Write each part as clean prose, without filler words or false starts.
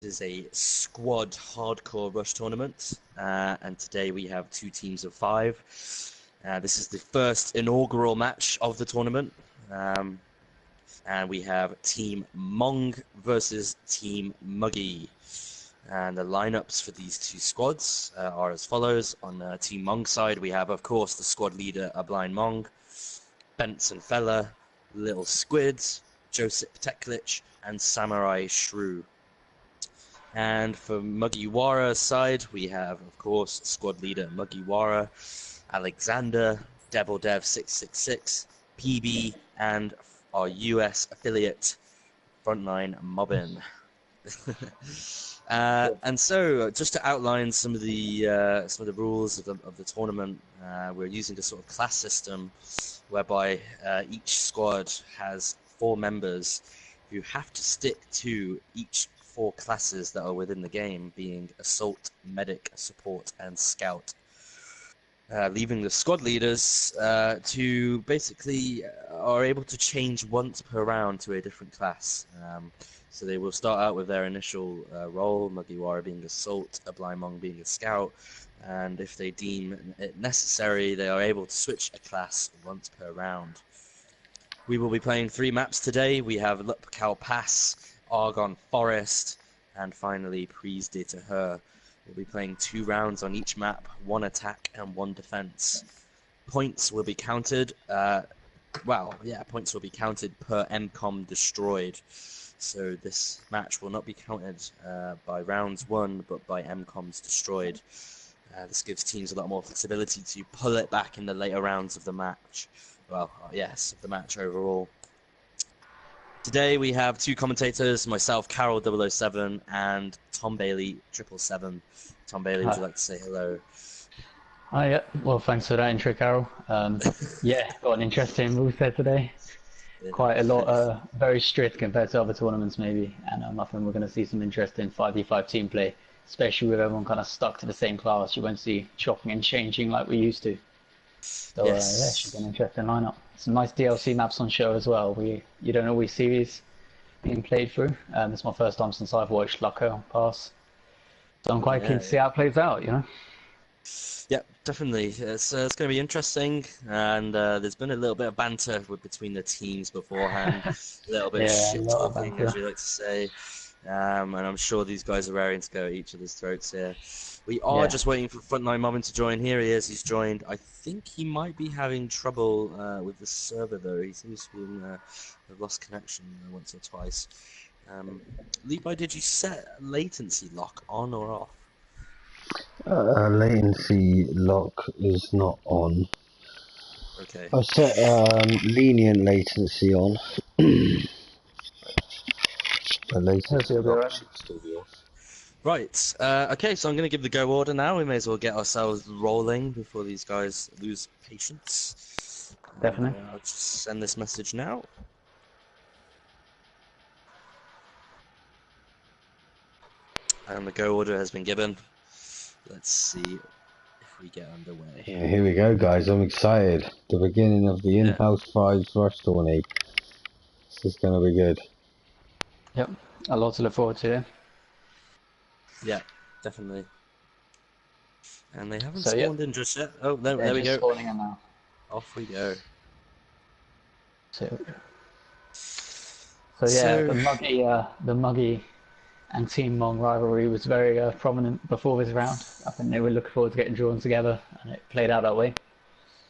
This is a squad hardcore rush tournament, and today we have two teams of 5. This is the first inaugural match of the tournament, and we have Team Mong versus Team Mugi. And the lineups for these two squads are as follows. On Team Mong side, we have, of course, the squad leader, A Blind Mong, Benson Fella, Little Squid, Joseph Teklich, and Samurai Shrew. And for Mugiwara's side, we have, of course, squad leader Mugiwara, Alexander, Devil Dev 666, PB, and our US affiliate, Frontline Mobbin. And so, just to outline some of the rules of the tournament, we're using a sort of class system whereby each squad has 4 members who have to stick to each 4 classes that are within the game, being Assault, Medic, Support, and Scout. Leaving the squad leaders to basically are able to change once per round to a different class. So they will start out with their initial role, Mugiwara being Assault, A Blind Mong being a Scout, and if they deem it necessary, they are able to switch a class once per round. We will be playing 3 maps today. We have Lupkow Pass, Argonne Forest, and finally Prise de Tehure. We'll be playing 2 rounds on each map, 1 attack and 1 defense. Points will be counted, points will be counted per MCOM destroyed. So this match will not be counted by rounds won, but by MCOMs destroyed. This gives teams a lot more flexibility to pull it back in the later rounds of the match. Well, yes, of the match overall. Today we have 2 commentators, myself, Carol 007, and Tom Bailey 777. Tom Bailey, would you like to say hello? Hi, yeah. Well, thanks for that intro, Carol. Yeah, got an interesting rule set today. Quite a lot, very strict compared to other tournaments maybe, and I think we're going to see some interesting 5v5 team play, especially with everyone kind of stuck to the same class. You won't see chopping and changing like we used to. So yes. yeah, should be an interesting lineup. Some nice DLC maps on show as well. You don't always see these being played through. It's my first time since I've watched Lupkow Pass, so I'm quite keen to see how it plays out. You know. Yeah, definitely. It's going to be interesting, and there's been a little bit of banter between the teams beforehand, a little bit of shit talking, as we like to say, and I'm sure these guys are raring to go at each other's throats here. We are just waiting for Frontline Mobbin to join. Here he is. He's joined. I think he might be having trouble with the server, though. He seems to have lost connection once or twice. Levi, did you set latency lock on or off? Latency lock is not on. Okay. I set lenient latency on. The latency lock should still be off. Right, okay, so I'm going to give the go order now. We may as well get ourselves rolling before these guys lose patience. Definitely. I'll just send this message now. And the go order has been given. Let's see if we get underway. Yeah, here we go, guys. I'm excited. The beginning of the in-house Prise rush tourney. This is going to be good. Yep, a lot to look forward to. Yeah, definitely. And they haven't spawned in just yet. Oh, there we go. Spawning in now. Off we go. So yeah, the Mugi and Team Mong rivalry was very prominent before this round. I think they were looking forward to getting drawn together, and it played out that way.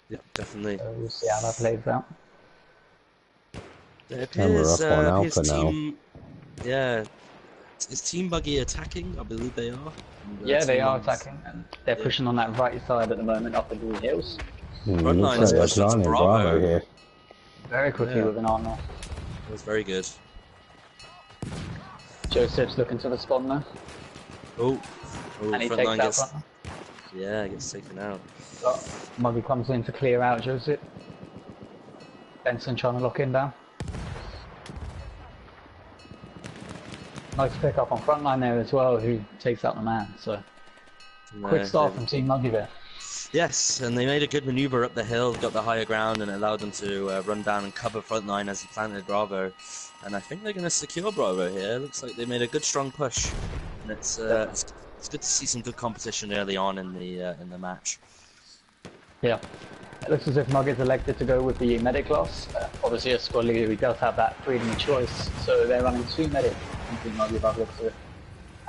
Yeah, definitely. So we'll see how that plays out. It appears, now. Yeah. Is Team Mugi attacking? I believe they are. Yeah, they are attacking, and they're pushing on that right side at the moment, up the blue hills. Frontline is pushing to Bravo here. Very quickly with an armor. That was very good. Joseph's looking to the spawn now. Oh, and he takes out front. Yeah, gets taken out. Mugi comes in to clear out Joseph. Benson trying to lock in down. Nice pick up on frontline there as well, who takes out the man. So quick start from Team Mugi there. Yes, and they made a good maneuver up the hill, got the higher ground, and it allowed them to run down and cover front line as he planted Bravo. And I think they're going to secure Bravo here. Looks like they made a good strong push, and it's good to see some good competition early on in the match. Yeah. It looks as if Muggy's elected to go with the medic class. Obviously, a squad leader, he does have that freedom of choice, so they're running 2 medics in Team Muggy by the looks of it.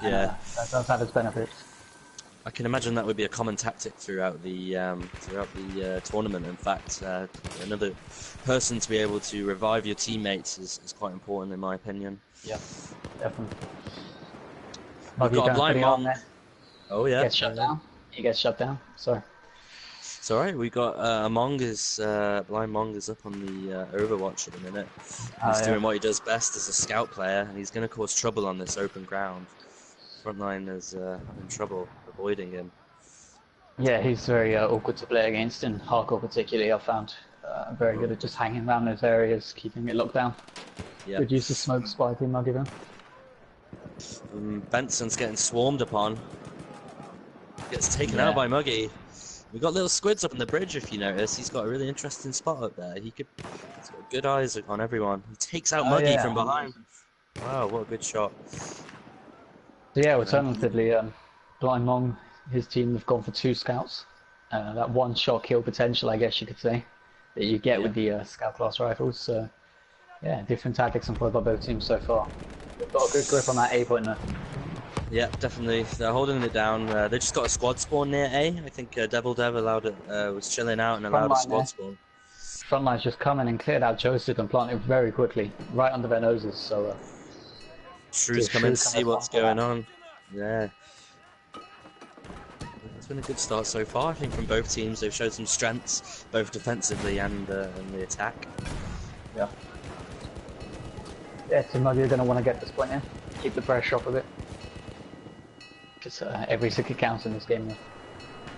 Yeah. That does have its benefits. I can imagine that would be a common tactic throughout the tournament. In fact, another person to be able to revive your teammates is quite important, in my opinion. Yeah, definitely. We've got a blind Mong. Oh yeah. Gets shut down. He gets shut down. Sorry. It's alright. We got a Mong blind Mong is up on the Overwatch at the minute. He's doing what he does best as a scout player, and he's going to cause trouble on this open ground. Frontline is having trouble avoiding him. Yeah, he's very awkward to play against, and hardcore particularly. I found very good at just hanging around those areas, keeping it locked down. Yeah. Good use of smoke spy Team Muggy then. Benson's getting swarmed upon. Gets taken out by Muggy. We've got little squids up on the bridge, if you notice. He's got a really interesting spot up there. He's got good eyes on everyone. He takes out Muggy from behind. Wow, what a good shot. So yeah, alternatively, Blind Mong, his team have gone for 2 scouts. That one-shot kill potential, I guess you could say, that you get with the scout class rifles. So yeah, different tactics employed by both teams so far. They've got a good grip on that A point now. Yeah, definitely. They're holding it down. They just got a squad spawn near A. I think Devil Dev allowed it, was chilling out and allowed a squad spawn. Frontline's just come in and cleared out Joseph and planted very quickly, right under their noses. So Shrew's come in to see what's going on. Yeah. It's been a good start so far, I think, from both teams. They've showed some strengths, both defensively and in the attack. Yeah. Yeah, Team Muggy are going to want to get this point in, keep the pressure up a bit. Because every second counts in this game.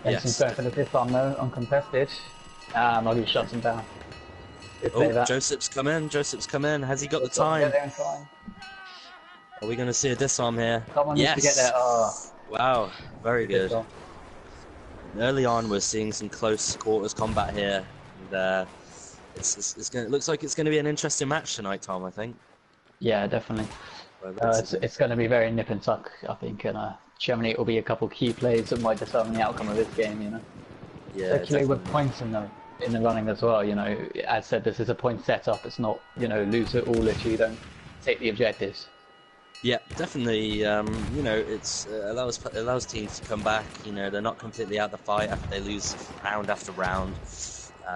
Benson's going for the disarm though, uncontested. Muggy shuts him down. Joseph's come in, Has he got the time? Are we going to see a disarm here? Someone needs to get there. Wow, very good. Early on, we're seeing some close quarters combat here. And, it looks like it's going to be an interesting match tonight, Tom, I think. Yeah, definitely. It's going to be very nip and tuck, I think, and Germany will be a couple key plays that might determine the outcome of this game, you know. Yeah, particularly with points in the running as well, you know. As said, this is a point setup. It's not, you know, lose it all if you don't take the objectives. Yeah, definitely. You know, it's allows teams to come back. You know, they're not completely out of the fight after they lose round after round.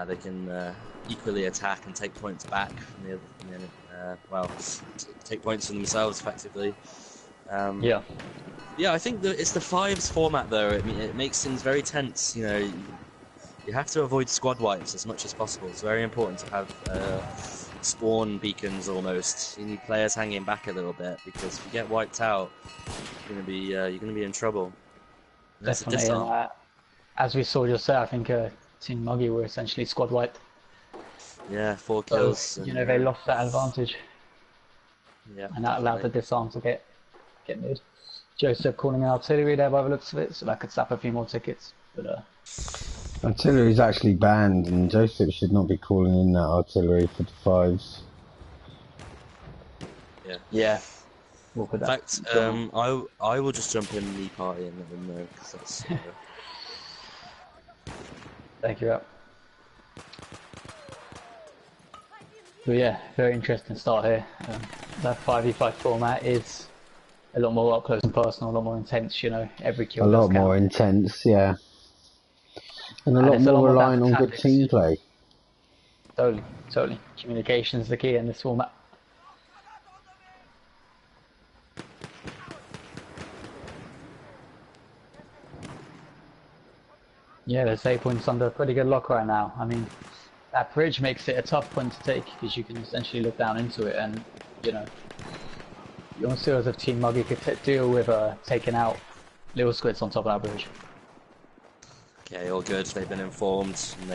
They can equally attack and take points back from the other, take points for themselves effectively. Yeah. Yeah, I think it's the 5s format though. I mean, it makes things very tense. You know, you have to avoid squad wipes as much as possible. It's very important to have spawn beacons almost. You need players hanging back a little bit because if you get wiped out, you're gonna be in trouble. Definitely. As we saw just there, I think Team Muggy were essentially squad wiped. Yeah, 4 kills. So, you know, they lost that advantage. Yeah. And that allowed the disarm to get made. Joseph calling an artillery there by the looks of it, so that could sap a few more tickets. But artillery is actually banned, and Joseph should not be calling in that artillery for the 5s. Yeah. Yeah. In fact, I will just jump in the party and let them know, because that's... Thank you, Rob. So yeah, very interesting start here. That 5v5 format is a lot more up close and personal, a lot more intense, you know, every kill. A lot more intense, yeah. And a lot more reliant on good team play. Totally. Communication is the key in this format. Yeah, there's 8 points under pretty good lock right now. I mean, that bridge makes it a tough point to take because you can essentially look down into it and, you know, you almost feel as if Team Muggy could deal with taking out little squids on top of that bridge. Okay, all good. They've been informed. And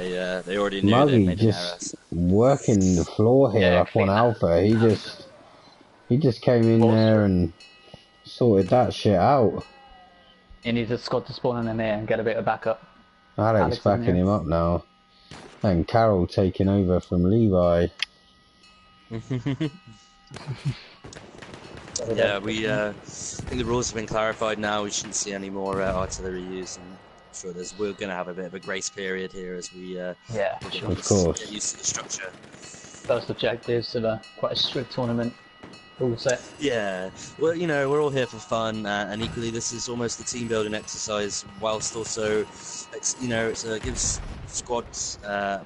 they already knew Muggy they'd made an error. just working the floor here up on Alpha. He just came in there and sorted that shit out. He needs a squad to spawn in there and get a bit of backup. Alex backing him up now. And Carol taking over from Levi. Yeah, we I think the rules have been clarified now. We shouldn't see any more artillery use, and I'm sure we're going to have a bit of a grace period here as we yeah, get, of course. Get used to the structure. First objectives of quite a strict tournament rule set. Yeah, well, you know, we're all here for fun, and equally, this is almost a team building exercise, whilst also, you know, it gives squad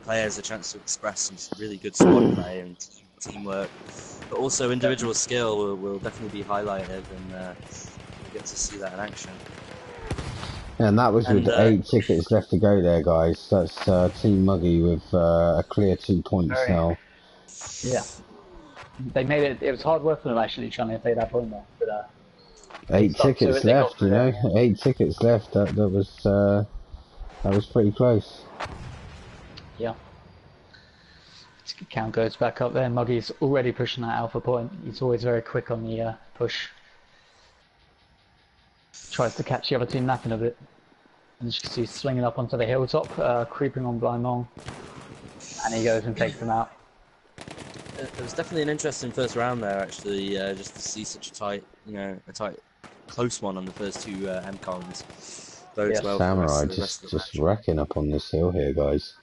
players a chance to express some really good squad play and teamwork, but also individual skill will definitely be highlighted, and we'll get to see that in action. And that was with 8 tickets left to go there, guys. That's Team Mugi with a clear 2 points now. Yeah. They made it. It was hard work for them actually trying to play that point there. But 8 tickets left, you know. 8 tickets left. That was pretty close. Yeah. Count goes back up there. Muggy's already pushing that alpha point. He's always very quick on the push. Tries to catch the other team napping a bit. And as you can see, he's swinging up onto the hilltop, creeping on Blind Mong, and he goes and takes him out. It was definitely an interesting first round there, actually, just to see such a tight, you know, close one on the first 2 MCONs. Bodes well Samurai for the rest of the just wrecking up on this hill here, guys.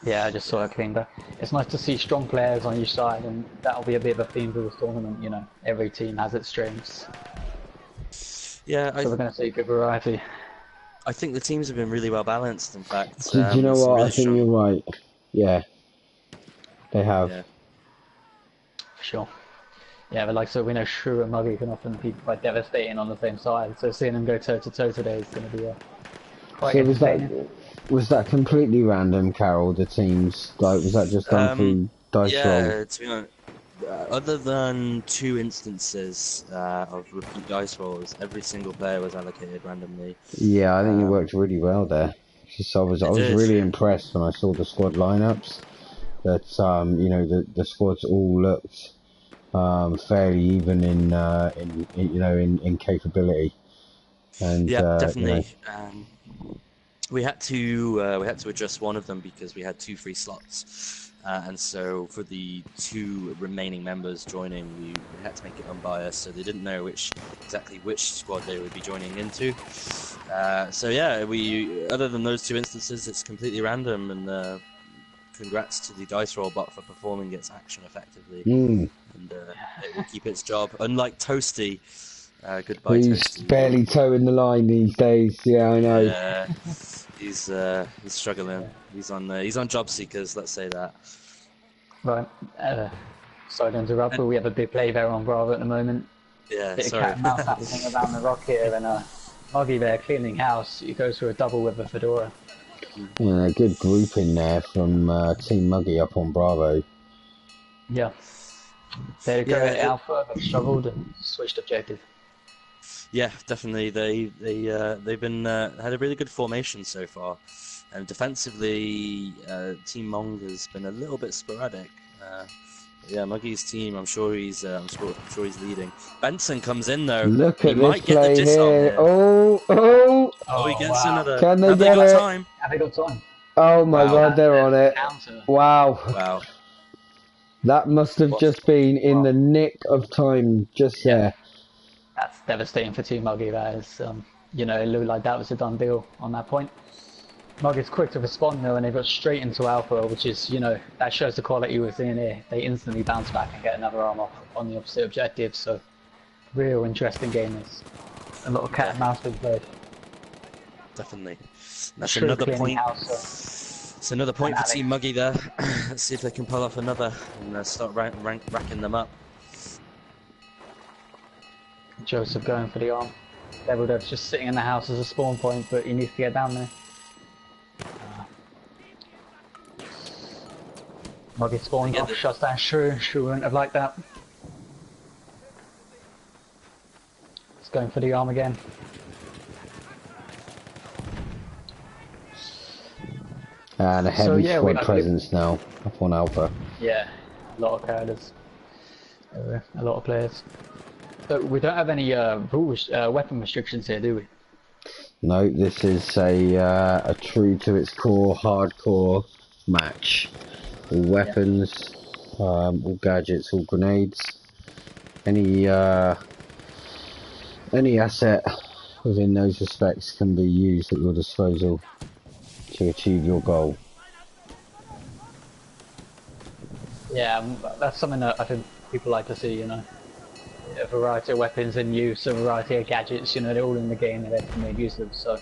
Yeah, I just saw it clean back. It's nice to see strong players on each side, and that'll be a bit of a theme for this tournament. You know, every team has its strengths. Yeah, so we're going to see a good variety. I think the teams have been really well balanced. In fact, do you know what? Really I think you're right. Yeah, they have. Yeah. For sure. Yeah, but like so, we know Shrew and Muggy can often be quite devastating on the same side. So seeing them go toe to toe today is going to be quite entertaining. Was that completely random, Carol? The teams, like, was that just done through dice roll? Yeah, to be honest, other than 2 instances of repeat dice rolls, every single player was allocated randomly. Yeah, I think it worked really well there. I was really impressed when I saw the squad lineups. That you know, the squads all looked fairly even in capability. And yeah, definitely. You know, we had to adjust one of them because we had 2 free slots, and so for the 2 remaining members joining, we had to make it unbiased, so they didn't know exactly which squad they would be joining into. So yeah, other than those 2 instances, it's completely random, and congrats to the dice roll bot for performing its action effectively, and it will keep its job. Unlike Toasty. Goodbye, he's Toasty. barely toeing the line these days. Yeah, I know. Yeah, he's struggling. He's on job seekers. Let's say that. Right. Sorry to interrupt, but we have a big play there on Bravo at the moment. Yeah, bit sorry. Of cat and mouse happening around the rock here, and Muggy there cleaning house. He goes for a double with a fedora. Yeah, good grouping there from Team Mugi up on Bravo. Yeah. They go alpha, but struggled and switched objective. Yeah, definitely. They've been had a really good formation so far, and defensively, Team Mong has been a little bit sporadic. Yeah, Muggy's team. I'm sure he's leading. Benson comes in though. Look at this play here. Oh, he gets another. Can they get it? Time? Have they got time? Oh my God, they're on it. Wow. That must have just been in the nick of time, just there. That's devastating for Team Muggy. That is, you know, it looked like that was a done deal on that point. Muggy's quick to respond though, and they got straight into alpha, which is, you know, that shows the quality we're seeing here. They instantly bounce back and get another arm off on the opposite objective. So, real interesting game. There's a lot of cat and mouse being played. Definitely. That's another point. It's another point for Team Muggy there. Let's see if they can pull off another and start racking them up. Joseph going for the arm. Devil Dev's just sitting in the house as a spawn point, but he needs to get down there. Muggy spawned off, shuts down Shrew. Shrew wouldn't have liked that. He's going for the arm again. And a heavy squad presence now up on Alpha. Yeah, a lot of characters. A lot of players. So we don't have any rules, weapon restrictions here, do we? No, this is a true to its core, hardcore match. All weapons, all gadgets, all grenades, any asset within those respects can be used at your disposal to achieve your goal. Yeah, that's something that I think people like to see, you know. A variety of weapons in use, a variety of gadgets, you know, they're all in the game and they're made use of, so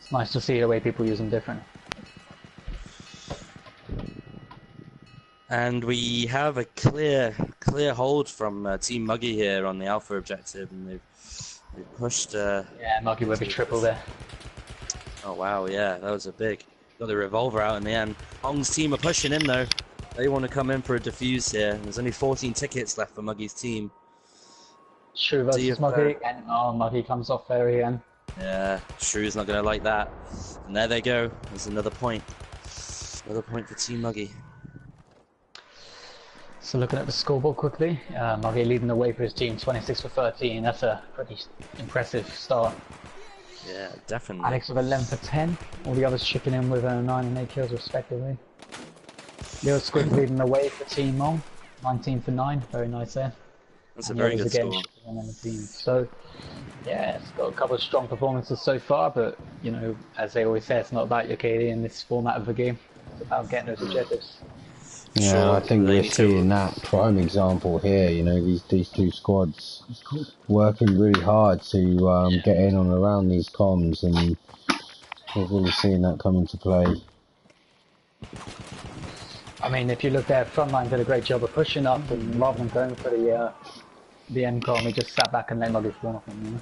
it's nice to see the way people use them different. And we have a clear hold from Team Mugi here on the Alpha objective, and they've pushed. Yeah, Mugi with a triple there. Oh wow, yeah, that was a big. Got the revolver out in the end. Mong's team are pushing in though. They want to come in for a defuse here. There's only 14 tickets left for Mugi's team. Shrew versus Mugi, and Mugi comes off there again. Yeah, Shrew's not going to like that. And there they go. There's another point. Another point for Team Mugi. So looking at the scoreboard quickly, Mugi leading the way for his team, 26 for 13. That's a pretty impressive start. Yeah, definitely. Alex with 11 for 10. All the others chipping in with 9 and 8 kills respectively. Leo Squid leading the way for Team Mong, 19 for 9. Very nice there. That's a very good score. On the team. So, yeah, it's got a couple of strong performances so far, but, you know, as they always say, it's not about your KD in this format of the game. It's about getting those objectives. Yeah, sure, I think we're seeing that prime example here. You know, these two squads working really hard to get in and around these comms, and we're really seeing that come into play. I mean, if you look there, Frontline did a great job of pushing up, and rather than going for the end comm, he just sat back and let Muggi spawn off him. You know?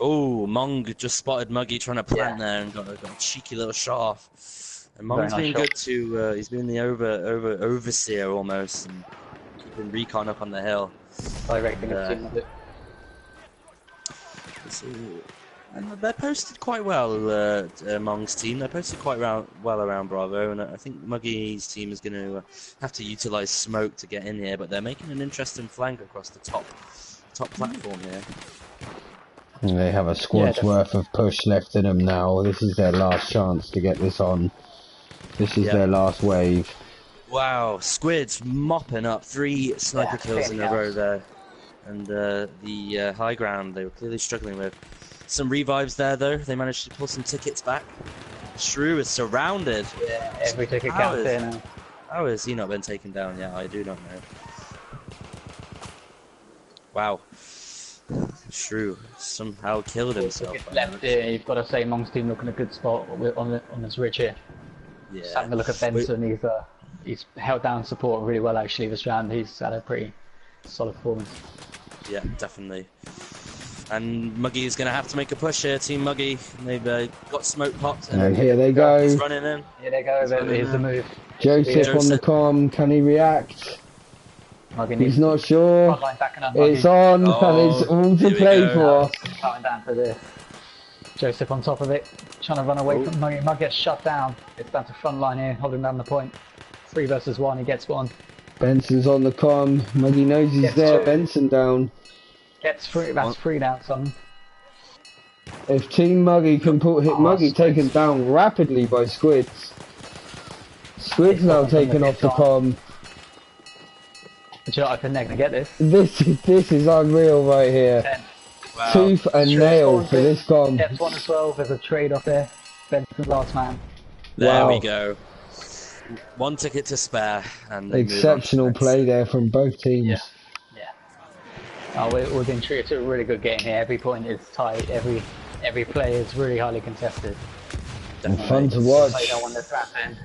Oh, Mong just spotted Mugi trying to plant there and got a cheeky little shot off. And Mong's been good to, he's been the overseer almost, and keeping recon up on the hill. Directing his team a bit. And they're posted quite well, Mong's team. They're posted quite well around Bravo, and I think Mugi's team is going to have to utilise smoke to get in here, but they're making an interesting flank across the top platform here. And they have a squad's worth of push left in them now. This is their last chance to get this on. This is their last wave. Wow, Squid's mopping up 3 sniper kills in a row there. And the high ground they were clearly struggling with. Some revives there though, they managed to pull some tickets back. Shrew is surrounded. Yeah, every ticket counts there now. How has he not been taken down yet? I do not know. Wow. Shrew somehow killed himself. Left here, you've got to say Mong's team looking a good spot on this ridge here. Yeah. Just having a look at Benson, he's held down support really well actually this round. He's had a pretty solid performance. Yeah, definitely. And Mugi is going to have to make a push here, Team Mugi. They've got smoke popped. And here they go. He's running in. Here they go, here's the move. Joseph on the comm, can he react? He's not sure. It's on, and it's all to play for. Coming down to this. Joseph on top of it, trying to run away from Mugi. Mugi gets shut down. It's down to Frontline here, holding down the point. 3 versus 1, he gets one. Benson's on the comm. Mugi knows he's there. 2. Benson down. Gets 3. That's 3 down, son. If Team Mugi can hit Mugi taken down rapidly by Squids. Squids now taken off the comm. But you know, I think they're gonna get this. This is unreal right here. 10. Wow. Tooth and nail for this comm. Gets 1 as well. There's a trade off there. Benson's last man. There we go. 1 ticket to spare. And exceptional play there from both teams. Yeah. We've been treated to a really good game here. Every point is tight. Every play is really highly contested. And fun to watch. I don't want to trap in.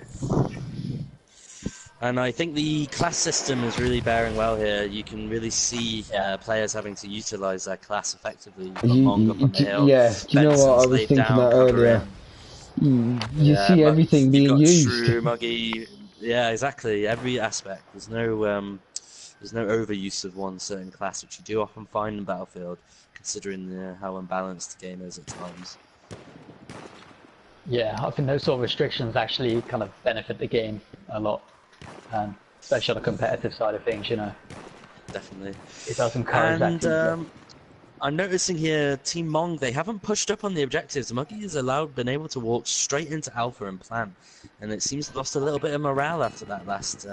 And I think the class system is really bearing well here. You can really see players having to utilise their class effectively. Do you know what I was thinking that earlier? You see everything being used. Shrew, Mugi, yeah, exactly. Every aspect. There's no overuse of one certain class, which you do often find in Battlefield, considering how unbalanced the game is at times. Yeah, I think those sort of restrictions actually kind of benefit the game a lot. Especially on the competitive side of things, you know. Definitely. It does encourage that. I'm noticing here, Team Mong, they haven't pushed up on the objectives. Mugi has been able to walk straight into Alpha and plant, and it seems lost a little bit of morale after that last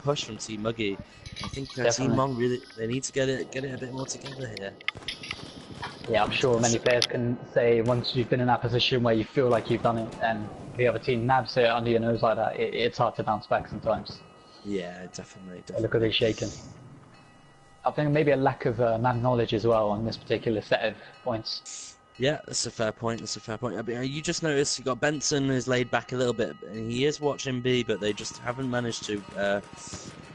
push from Team Mugi. I think Team Mong really they need to get it a bit more together here. Yeah, I'm sure many players can say once you've been in that position where you feel like you've done it, and the other team nabs it under your nose like that, it's hard to bounce back sometimes. Yeah, definitely. Look at these shaken. I think maybe a lack of map knowledge as well on this particular set of points. Yeah, that's a fair point. I mean, you just noticed you got Benson is laid back a little bit, and he is watching B, but they just haven't managed to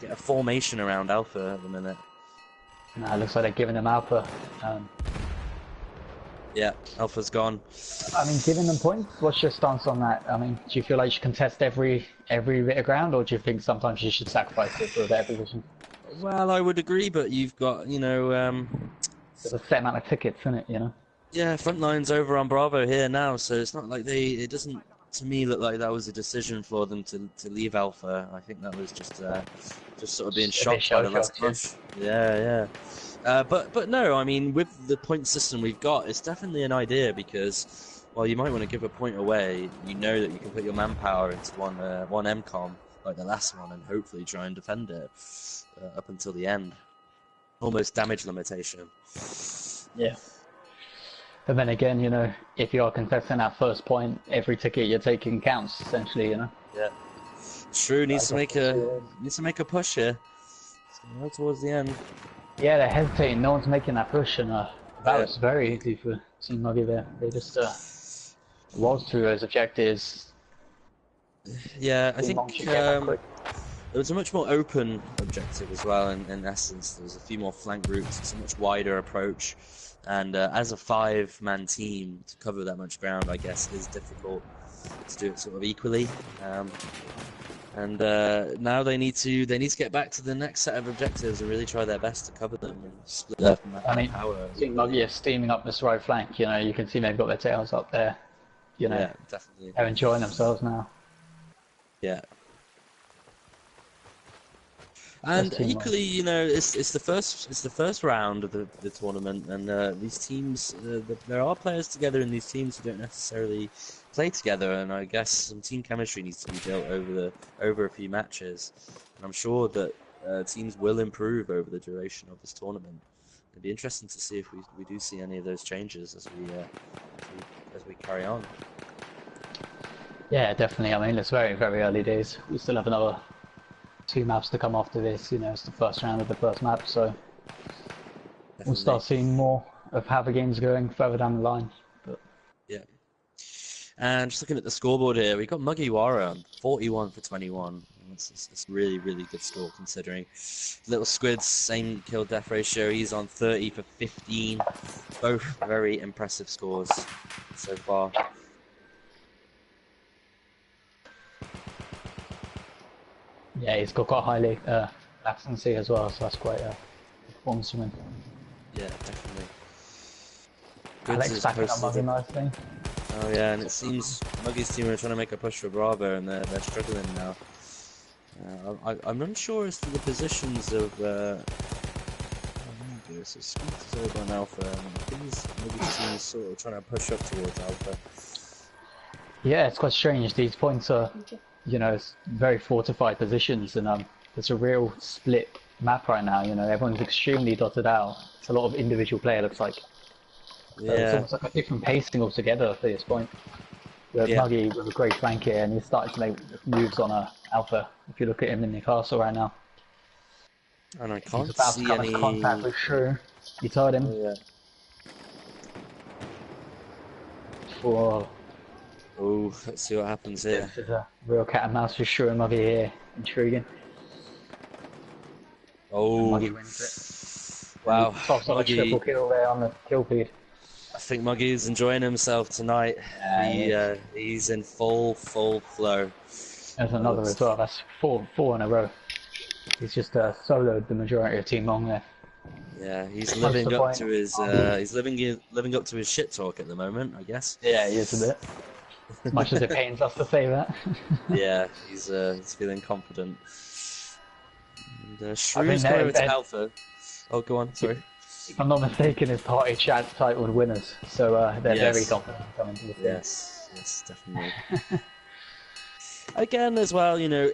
get a formation around Alpha at the minute. It looks like they're giving them Alpha. Yeah, Alpha's gone. I mean, giving them points. What's your stance on that? I mean, do you feel like you should contest every bit of ground, or do you think sometimes you should sacrifice it for a better position? Well, I would agree, but you've got, you know, there's a set amount of tickets, isn't it? You know. Yeah, front line's over on Bravo here now, so it's not like it doesn't to me look like that was a decision for them to leave Alpha. I think that was just sort of being shocked by the last push. Yeah. But no, I mean, with the point system we've got, it's definitely an idea because, well, you might want to give a point away. You know that you can put your manpower into one MCOM like the last one, and hopefully try and defend it up until the end. Almost damage limitation. Yeah. But then again, you know, if you are contesting that first point, every ticket you're taking counts, essentially, you know. Yeah. True. Needs to make a push here. It's going right towards the end. Yeah, they're hesitating. No one's making that push, and that was very easy for Team Mugi there. They just waltzed through those objectives. Yeah, I think there was a much more open objective as well. In essence, there was a few more flank routes. It's a much wider approach, and as a 5-man team to cover that much ground, I guess, is difficult to do it sort of equally. And now they need to get back to the next set of objectives and really try their best to cover them and split up. I mean, Team Mugi is steaming up this right flank. You know, you can see they've got their tails up there. You know, yeah, definitely. They're enjoying themselves now. Yeah. And equally, you know, it's the first round of the tournament, and these teams, there are players together in these teams who don't necessarily play together, and I guess some team chemistry needs to be built over a few matches. And I'm sure that teams will improve over the duration of this tournament. It'd be interesting to see if we do see any of those changes as we carry on. Yeah, definitely. I mean, it's very, very early days. We still have another 2 maps to come after this. You know, it's the first round of the first map, so we'll start seeing more of how the game's going further down the line. But yeah. And just looking at the scoreboard here, we got Mugi Wara on 41 for 21. It's really, really good score considering. Little Squid's same kill death ratio. He's on 30 for 15. Both very impressive scores so far. yeah, he's got quite highly latency as well, so that's quite a performance from him. Yeah, definitely. Alex backing up Mugi nicely. Oh yeah, and it seems Mugi's team are trying to make a push for Bravo, and they're struggling now. I'm unsure as to the positions of. So Squeaks is over on Alpha, and I think Mugi's team is sort of trying to push up towards Alpha. Yeah, it's quite strange. These points are, you know, very fortified positions, and there's a real split map right now. You know, everyone's extremely dotted out. It's a lot of individual player, looks like. So Yeah. it's almost like a different pacing altogether for this point. We have Mugi with a great flank here, and he's starting to make moves on Alpha. If you look at him in the castle right now, And I can't he's about see to come any. into contact with Tehure. You tied him. Oh, yeah. Whoa. Oh, let's see what happens here. This is a real cat and mouse for Tehure and Mugi here. Intriguing. Oh. Mugi wins it. Wow. Tops on a triple kill there on the kill feed. I think Mugi's enjoying himself tonight. He's in full flow. There's another as well. That's four in a row. He's just soloed the majority of Team Mong there. Yeah, he's living up to his living up to his shit talk at the moment, I guess. Yeah, he is a bit. As much as it pains us to say that. Yeah, he's feeling confident. And Shrew's going over to Alpha. Oh, go on. Sorry. if I'm not mistaken, is party chat titled winners. So they're very Yes. confident coming to the team. Yes, definitely. Again, as well, you know,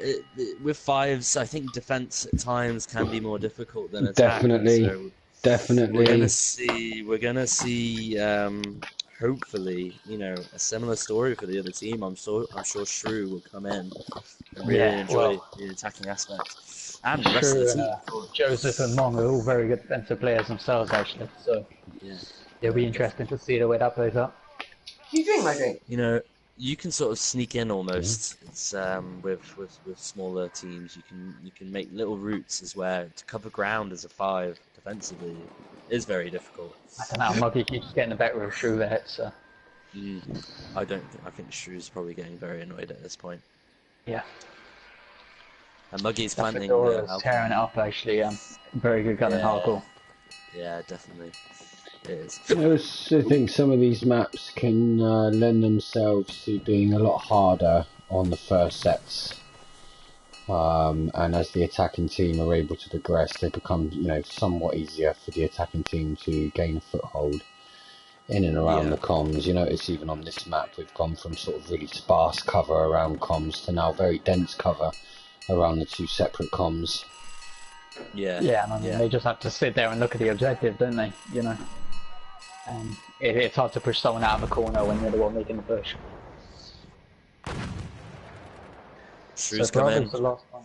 with fives, I think defense at times can be more difficult than attack. Definitely, So definitely. we're gonna see, hopefully, you know, a similar story for the other team. I'm sure Shrew will come in and really enjoy the attacking aspect, and the rest of the Shrew team. and Joseph and Mong are all very good defensive players themselves, actually. So it'll be interesting to see the way that plays out. You drink my drink. You know, you can sort of sneak in almost. It's with smaller teams, you can make little routes as where to cover ground as a 5 defensively is very difficult. I don't know, Muggy keeps getting the better of Shrew there, so. I think Shrew's probably getting very annoyed at this point. Yeah. And Muggy's planting. Fedora's tearing it up, actually. Very good gun in hardcore. Yeah, definitely. It is. I also think some of these maps can lend themselves to being a lot harder on the first sets. And as the attacking team are able to progress, they become, you know, somewhat easier for the attacking team to gain a foothold in and around the comms. You notice even on this map we've gone from sort of really sparse cover around comms to now very dense cover around the 2 separate comms. Yeah, and I mean, they just have to sit there and look at the objective, don't they? You know, and it's hard to push someone out of a corner when you're the one making the push. Shrew's come in. The last one.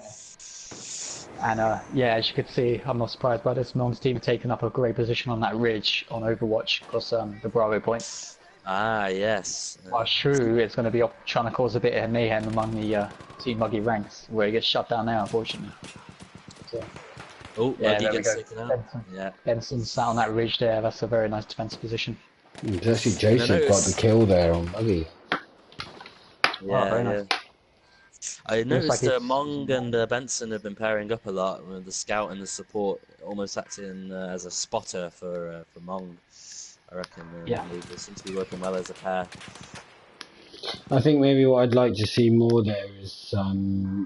And yeah, as you could see, I'm not surprised by this. Mong's team taking up a great position on that ridge on Overwatch across the Bravo point. Ah, yes. While Shrew is going to be trying to cause a bit of mayhem among the Team Muggy ranks, where he gets shut down now, unfortunately. So, Muggy gets taken out. Benson's sat on that ridge there. That's a very nice defensive position. It's actually Joseph got the kill there on Muggy. Yeah, very nice. I noticed Mong and Benson have been pairing up a lot with the scout and the support, almost acting as a spotter for Mong. I reckon they seem to be working well as a pair. I think maybe what I'd like to see more there is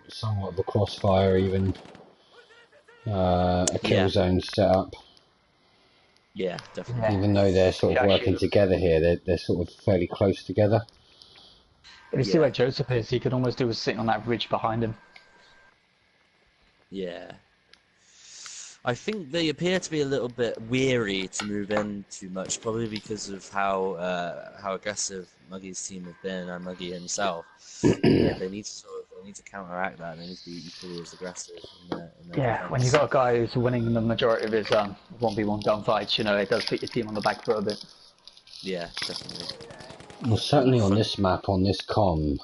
somewhat of a crossfire, even a kill zone set up. Yeah, definitely. Even though they're sort of working together here, they're sort of fairly close together. If you see where Joseph is, he could almost do with sitting on that ridge behind him. Yeah. I think they appear to be a little bit weary to move in too much, probably because of how aggressive Muggy's team have been and Muggy himself. They need to counteract that. They need to be equally as aggressive. In their defense. When you've got a guy who's winning the majority of his 1v1 gunfights, you know, it does put your team on the back foot a bit. Yeah, definitely. Well, certainly on this map, on this comm,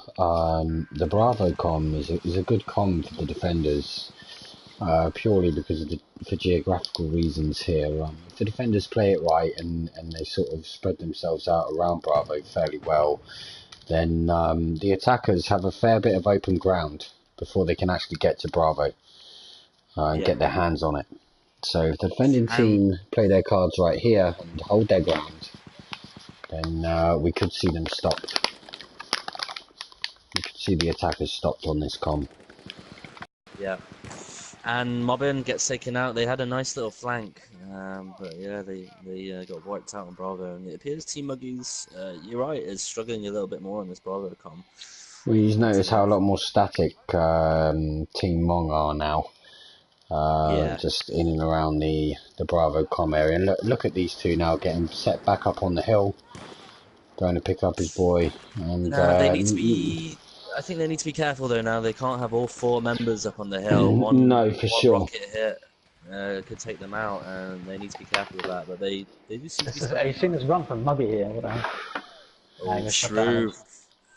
the Bravo comm is a good comm for the defenders, purely because for geographical reasons here. If the defenders play it right and they sort of spread themselves out around Bravo fairly well, then the attackers have a fair bit of open ground before they can actually get to Bravo and get their hands on it. So if the defending team play their cards right here and hold their ground, then we could see them stopped. We could see the attackers stopped on this comm. Yeah. And Mobbin gets taken out. They had a nice little flank, but yeah, they got wiped out on Bravo. And it appears Team Muggy's, you're right, is struggling a little bit more on this Bravo comm. Well, you notice how a lot more static Team Mong are now. Just in and around the Bravo comm area. And look at these two now getting set back up on the hill, going to pick up his boy. And they need to be. I think they need to be careful though. Now they can't have all 4 members up on the hill. One rocket hit could take them out, and they need to be careful with that. But they do seem to be. Are you seeing this run from Muggy here? What the hell? Shrew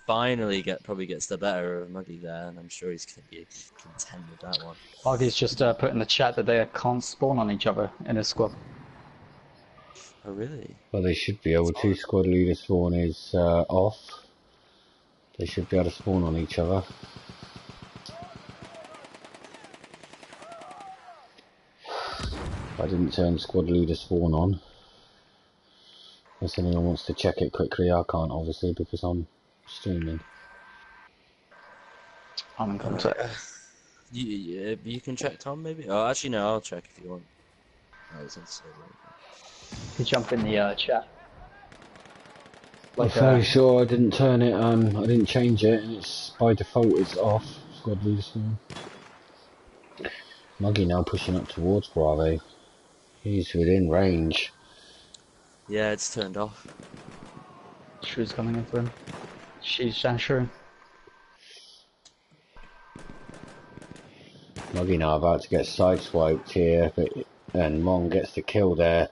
finally probably gets the better of Muggy there, and I'm sure he's going to be content with that one. Muggy's just put in the chat that they can't spawn on each other in his squad. Oh really? Well, they should be able to. Squad leader spawn is off. They should be able to spawn on each other. I didn't turn squad leader spawn on. Unless anyone wants to check it quickly, I can't obviously because I'm streaming. I'm in contact. You can check, Tom, maybe? Oh, actually no, I'll check if you want. You could jump in the chat. I'm fairly sure I didn't turn it, I didn't change it, and it's by default it's off. Squad leader spawn. Mugi now pushing up towards Bravo. He's within range. Yeah, it's turned off. Shrew's coming in for him. She's Shrew. Mugi now about to get sideswiped here, and Mong gets the kill there.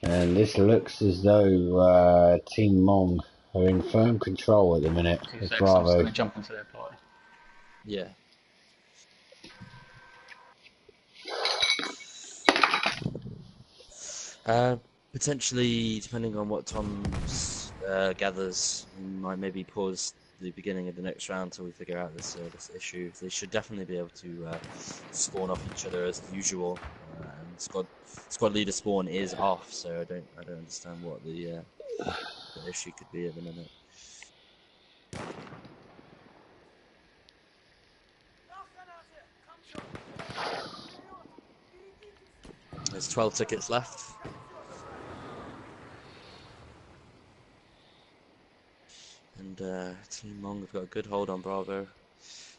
And this looks as though Team Mong are in firm control at the minute of Bravo. I'm just going to jump into their party. Yeah. Potentially, depending on what Tom gathers, we might maybe pause the beginning of the next round until we figure out this issue. They should definitely be able to spawn off each other as usual. And squad leader spawn is off, so I don't understand what the issue could be at the minute. There's 12 tickets left. And Team Mong have got a good hold on Bravo.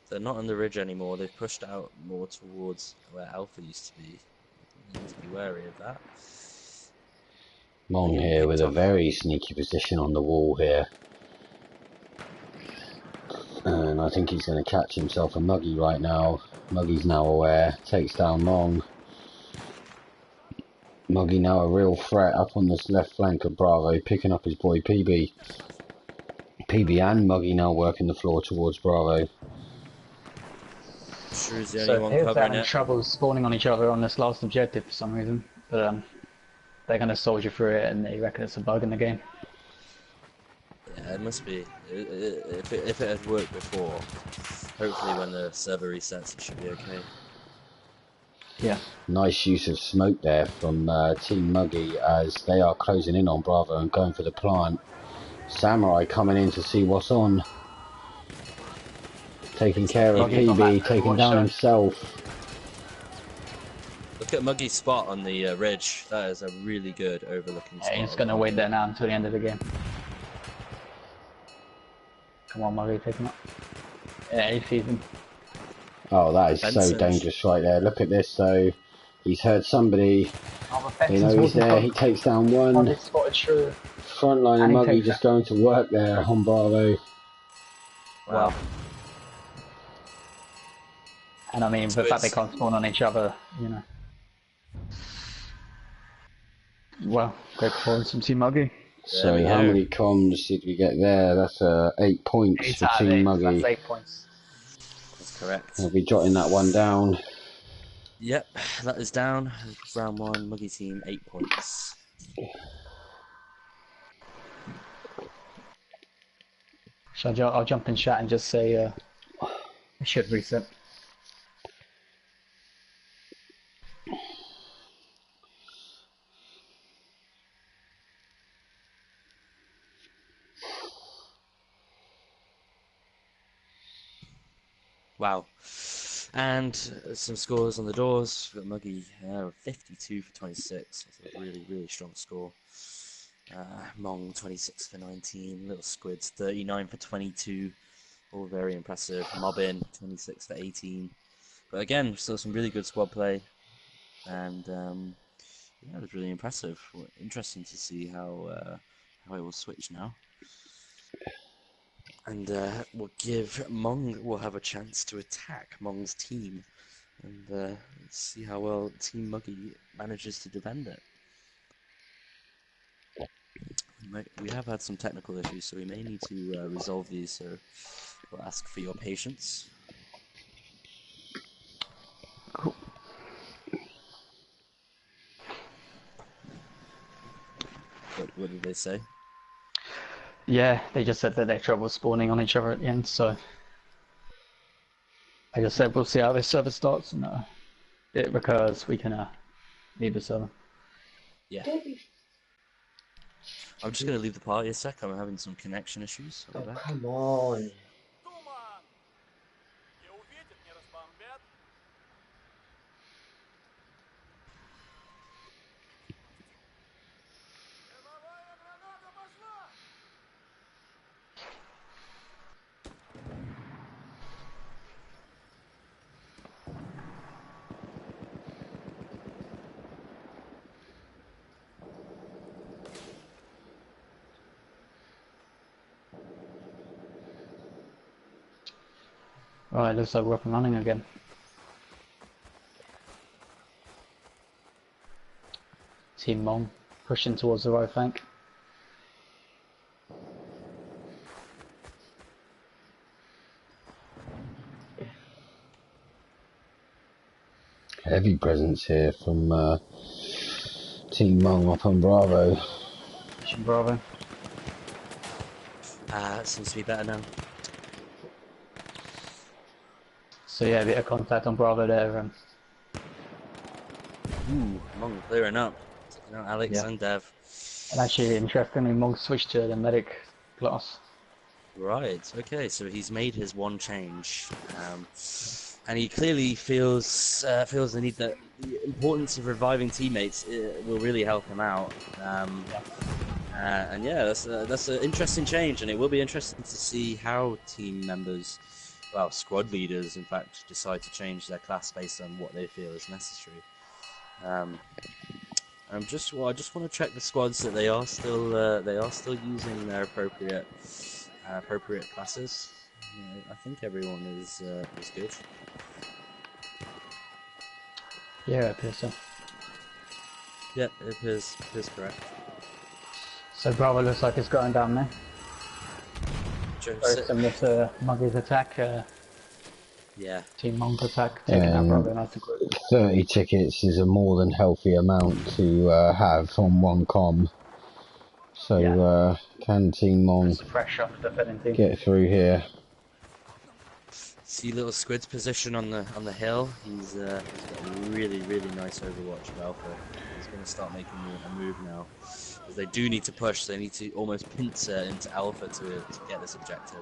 They're not on the ridge anymore. They've pushed out more towards where Alpha used to be. You need to be wary of that. Mong here with a very sneaky position on the wall here. And I think he's going to catch himself a Mugi right now. Mugi's now aware. Takes down Mong. Mugi now a real threat up on this left flank of Bravo, picking up his boy PB. PB and Mugi now working the floor towards Bravo. Shrew's the only one covering it. They're having trouble spawning on each other on this last objective for some reason. But they're going to soldier through it and they reckon it's a bug in the game. Yeah, it must be. If it had worked before, hopefully when the server resets it should be okay. Yeah. Nice use of smoke there from Team Mugi as they are closing in on Bravo and going for the plant. Samurai coming in to see what's on. Taking care of PB, taking down himself. Look at Mugi's spot on the ridge. That is a really good overlooking spot. He's going to wait there now until the end of the game. Come on, Mugi, take him up. Yeah, he sees him. Oh, that is so dangerous right there. Look at this though. He's heard somebody. They know he's there. He takes down one. Frontline and Mugi just going to work there on Bravo. Wow. And I mean, the fact they can't spawn on each other, you know. Well, great performance from Team Mugi. So how many comms did we get there? That's 8 points for Team Mugi. That's 8 points. That's correct. I'll be jotting that one down. Yep, that is down. Round 1, Mugi team, 8 points. I'll jump in chat and just say it should reset. Wow. And some scores on the doors. We've got Mugi 52 for 26. That's a really, really strong score. Mong 26 for 19. Little Squids 39 for 22. All very impressive. Mobbin 26 for 18. But again, still some really good squad play. And yeah, it was really impressive. Interesting to see how it will switch now. And we'll give will have a chance to attack Mong's team, and see how well Team Mugi manages to defend it. We have had some technical issues, so we may need to resolve these, so we'll ask for your patience. Cool. What did they say? Yeah, they just said that they had trouble spawning on each other at the end, so I just said we'll see how this server starts, and it recurs, we can leave the server. Yeah. I'm just going to leave the party a sec, I'm having some connection issues. Oh, come on. Right, looks like we're up and running again. Team Mong pushing towards the right flank. Heavy presence here from Team Mong up on Bravo. Pushing Bravo. That seems to be better now. So yeah, a bit of contact on Bravo there. Ooh, Mong clearing up. Taking out Alex and Dev. And actually, interestingly, Mong switched to the medic class. Right, okay, so he's made his one change. And he clearly feels the need that the importance of reviving teammates will really help him out. And yeah, that's an interesting change, and it will be interesting to see how team members, well, squad leaders, in fact, decide to change their class based on what they feel is necessary. I just want to check the squads that they are still using their appropriate classes. I think everyone is good. Yeah, it appears so. Yeah, it appears correct. So Bravo looks like it's going down there. Very similar to Mugi's attack. Yeah. Team Mong's attack, taking out Bravo nice and quick. 30 tickets is a more than healthy amount to have on one com. So can Team Mong get through here? See little Squid's position on the hill. He's got a really nice overwatch of Alpha. He's going to start making a move now, because they do need to push. They need to almost pincer into Alpha to get this objective.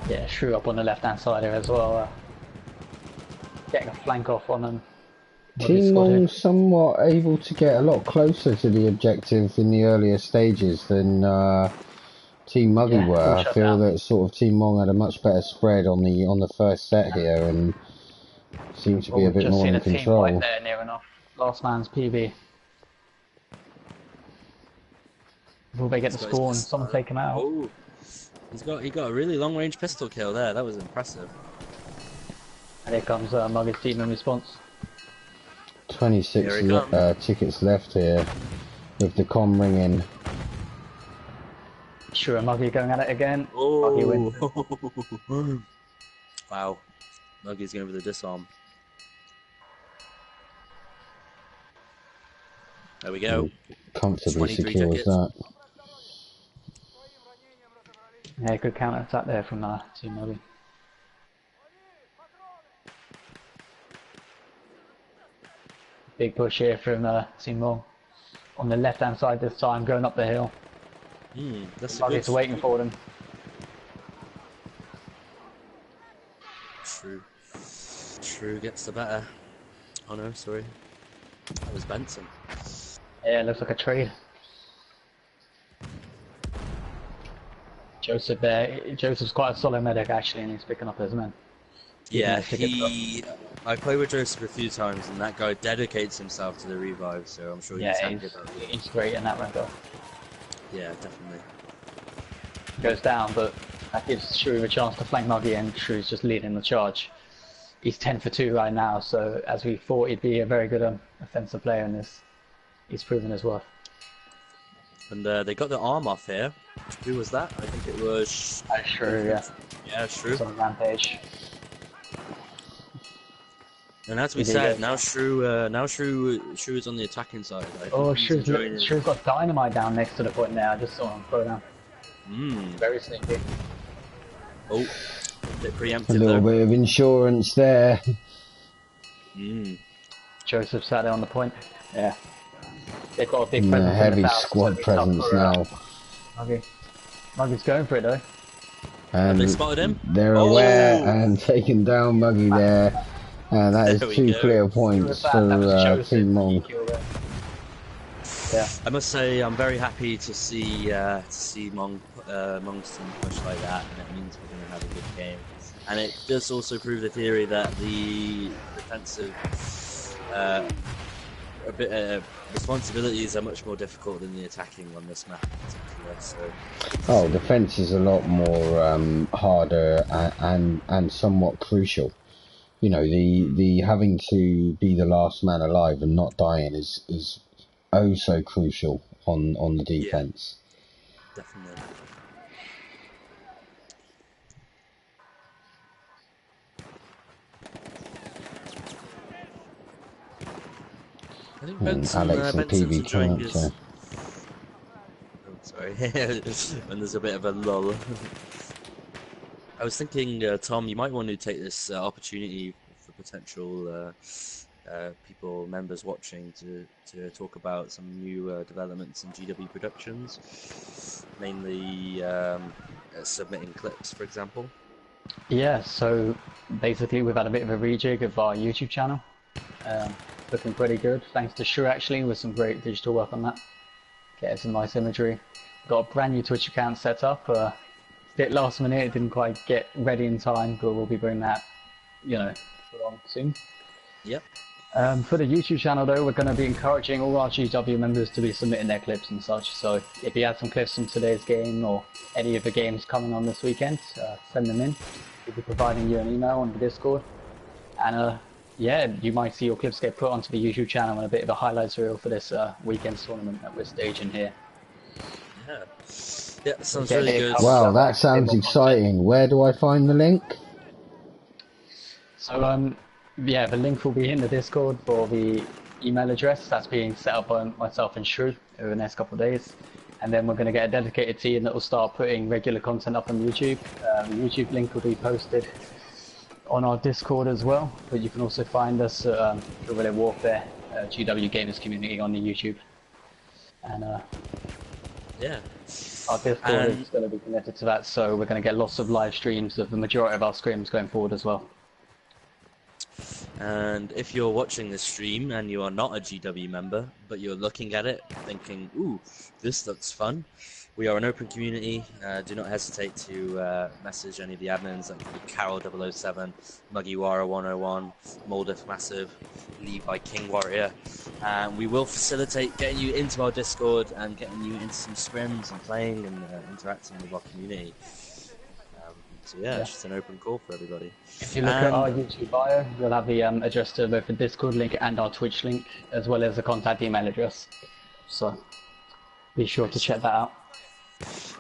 Yeah, Shrew up on the left hand side here as well. Getting a flank off on them. Team Mong somewhat able to get a lot closer to the objective in the earlier stages than Team Mugi were. I feel that sort of Team Mong had a much better spread on the first set here and seemed to be a bit more in control. Team there, near enough. Last man's PB. Will they get the score and someone take him out? Oh, he got a really long range pistol kill there. That was impressive. And here comes Mugi's team in response. 26 tickets left here with the comm ringing. Sure, Mugi going at it again. Oh. Mugi wins. Wow. Mugi's going for the disarm. There we go. Comfortably secures that. Yeah, good counter attack there from Team Mugi. Big push here from Team Mong. On the left hand side this time, going up the hill. That's Mugi's waiting for them. True gets the better. Oh no, sorry. That was Benson. Yeah, it looks like a trade. Joseph there. Joseph's quite a solid medic actually, and he's picking up his men. Yeah, I played with Joseph a few times, and that guy dedicates himself to the revive, so I'm sure he's happy about it. He's great in that regard. Yeah, definitely. Goes down, but that gives Shrew a chance to flank Mugi, and Shrew's just leading the charge. He's 10 for 2 right now, so as we thought he'd be a very good offensive player in this, he's proven his worth. And they got the arm off here. Who was that? I think it was... Shrew, yeah. Yeah, Shrew. It's on Rampage. And as we said, now Shrew is on the attacking side. Oh, Shrew's got dynamite down next to the point there. I just saw him throw down. Very sneaky. Oh, a bit preemptive. A little bit of insurance there. Joseph sat there on the point. Yeah. They've got a big presence. Heavy squad presence now. Mugi's going for it though. And they spotted him? They're aware and taking down Mugi there. And that is 2 clear points for Team Mong. Yeah. I must say I'm very happy to see Mong's team push like that, and it means we're going to have a good game. And it does also prove the theory that the defensive a bit responsibilities are much more difficult than the attacking on this map in particular. So defense is a lot more harder and somewhat crucial. You know, the having to be the last man alive and not dying is oh so crucial on the defense. Yeah, definitely. I think Benson's enjoying his... Oh, sorry. When there's a bit of a lull. I was thinking, Tom, you might want to take this opportunity for potential members watching to talk about some new developments in GW Productions, mainly submitting clips, for example. Yeah, so basically we've had a bit of a rejig of our YouTube channel. Looking pretty good, thanks to Shu actually, with some great digital work on that. Getting some nice imagery. Got a brand new Twitch account set up. It's a bit last minute, it didn't quite get ready in time, but we'll be bringing that, you know, along soon. Yep. For the YouTube channel though, we're going to be encouraging all our GW members to be submitting their clips and such, so if you have some clips from today's game or any of the games coming on this weekend, send them in. We'll be providing you an email on the Discord, and yeah, you might see your clips get put onto the YouTube channel and a bit of a highlights reel for this weekend's tournament that we're staging here. Yeah, yeah, sounds really good. Wow, that sounds exciting. Where do I find the link? So yeah, the link will be in the Discord for the email address that's being set up by myself and Shrew over the next couple of days. And then we're going to get a dedicated team that will start putting regular content up on YouTube. The YouTube link will be posted on our Discord as well, but you can also find us at Guerrilla Warfare, GW Gamers Community on the YouTube. And yeah, our Discord is going to be connected to that, so we're going to get lots of live streams of the majority of our scrims going forward as well. And if you're watching this stream and you are not a GW member, but you're looking at it thinking, ooh, this looks fun, we are an open community. Do not hesitate to message any of the admins, like Carol007, Mugiwara101, Moldif Massive, LeviKing Warrior. And we will facilitate getting you into our Discord and getting you into some scrims and playing and interacting with our community. So yeah, it's just an open call for everybody. If you look at our YouTube bio, you'll have the address to both the Discord link and our Twitch link, as well as the contact email address. So be sure to check that out.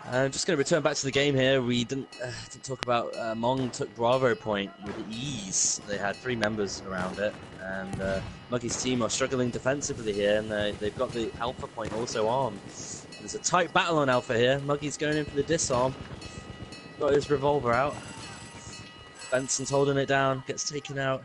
I'm just going to return back to the game here. We didn't talk about Mong took Bravo Point with ease. They had 3 members around it, and Mugi's team are struggling defensively here, and they've got the Alpha Point also on. There's a tight battle on Alpha here. Mugi's going in for the disarm. Got his revolver out. Benson's holding it down, gets taken out,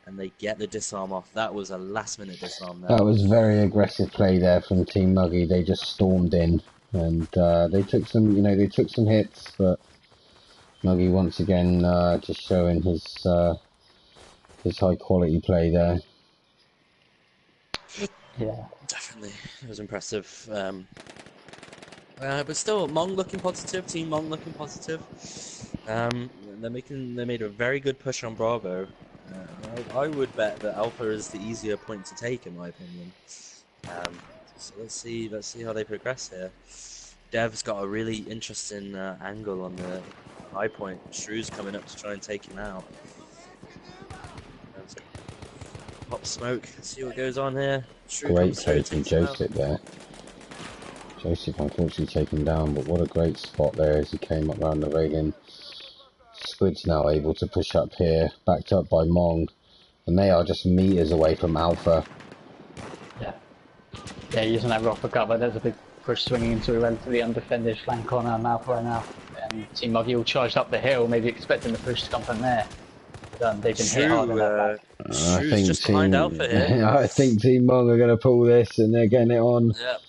and they get the disarm off. That was a last-minute disarm there. That was very aggressive play there from Team Mugi. They just stormed in, and they took some, they took some hits, but Mugi once again just showing his high-quality play there. Yeah, definitely, it was impressive. But still, Mong looking positive. Team Mong looking positive. They made a very good push on Bravo. I would bet that Alpha is the easier point to take, in my opinion. So let's see how they progress here. Dev's got a really interesting angle on the high point. Shrew's coming up to try and take him out. Pop smoke. Let's see what goes on here. Shrew great play from Joseph there. Joseph unfortunately taken down, but what a great spot there as he came up around the railing. Squid's now able to push up here, backed up by Mong, and they are just meters away from Alpha. Yeah, using that rock for cover. There's a big push swinging into a relatively undefended flank on Alpha right now. And Team Mugi all charged up the hill, maybe expecting the push to come from there. But, they've been hit hard on that flank. I think just behind Alpha here. I think Team Mong are going to pull this, and they're getting it on. Yep.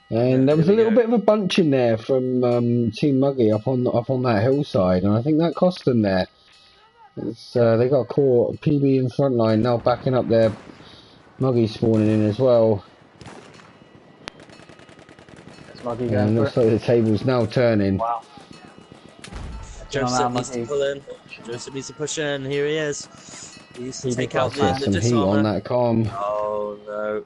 And there was a little bit of a bunch in there from Team Mugi up on that hillside, and I think that cost them there. They got caught. PB in front line now backing up there. Mugi spawning in as well. Mugi and looks like the table's now turning. Wow. Joseph needs to pull in. Joseph needs to push in. Here he is. He needs to take out the some heat on that calm. Oh no.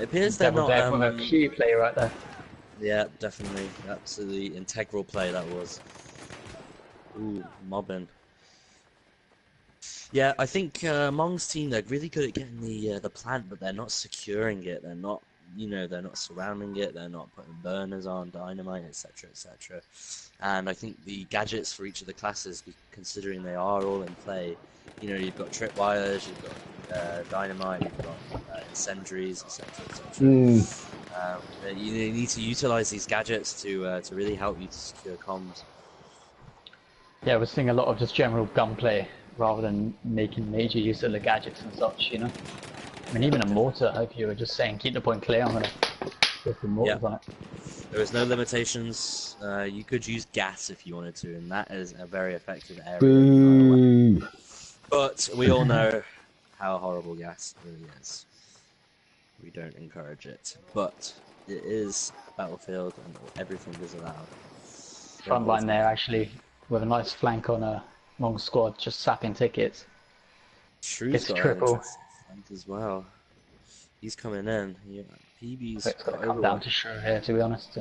It appears they're Double not. deck with a key play right there. Yeah, definitely, absolutely integral play that was. Ooh, mobbing. Yeah, I think Mong's team, they're really good at getting the plant, but they're not securing it. They're not, they're not surrounding it. They're not putting burners on, dynamite, etc., etc. And I think the gadgets for each of the classes, considering they are all in play, you've got tripwires, you've got dynamite, you've got incendiaries, etc., etc. You need to utilize these gadgets to really help you to secure comms. Yeah, we're seeing a lot of just general gunplay rather than making major use of the gadgets and such, I mean, even a mortar, if you were just saying keep the point clear, I'm going to go for mortars on it. There is no limitations. You could use gas if you wanted to, and that is a very effective area. Boo. But we all know how horrible gas really is. We don't encourage it, but it is a battlefield and everything is allowed. Front line there, actually, with a nice flank on a Mong squad, just sapping tickets. Shrew's got triple. an flank as well. He's coming in. Yeah, PB's It's got to come down to Shrew here, to be honest.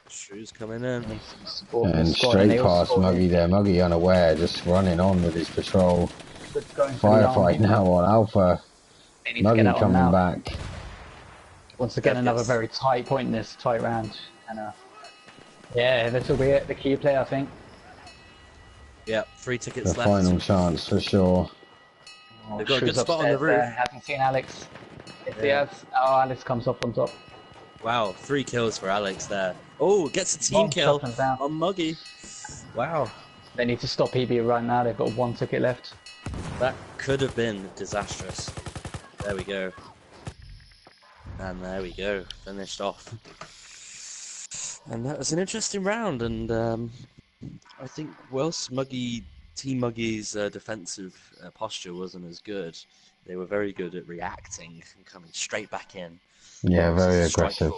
Shrew's coming in. And straight past Muggy there. Muggy unaware, just running on with his patrol. Firefight now on Alpha. Muggy coming back. Once again, another very tight point in this tight round. And yeah, this will be it, the key play, I think. Yeah, 3 tickets left. The final chance for sure. They've got a good spot on the roof. Haven't seen Alex. If he has, oh, Alex comes up on top. Wow, 3 kills for Alex there. Oh, gets a team kill on Muggy. Wow. They need to stop PB right now. They've got 1 ticket left. That could have been disastrous. There we go. And there we go. Finished off. And that was an interesting round. And I think whilst Team Muggy's defensive posture wasn't as good, they were very good at reacting and coming straight back in. Yeah, very aggressive.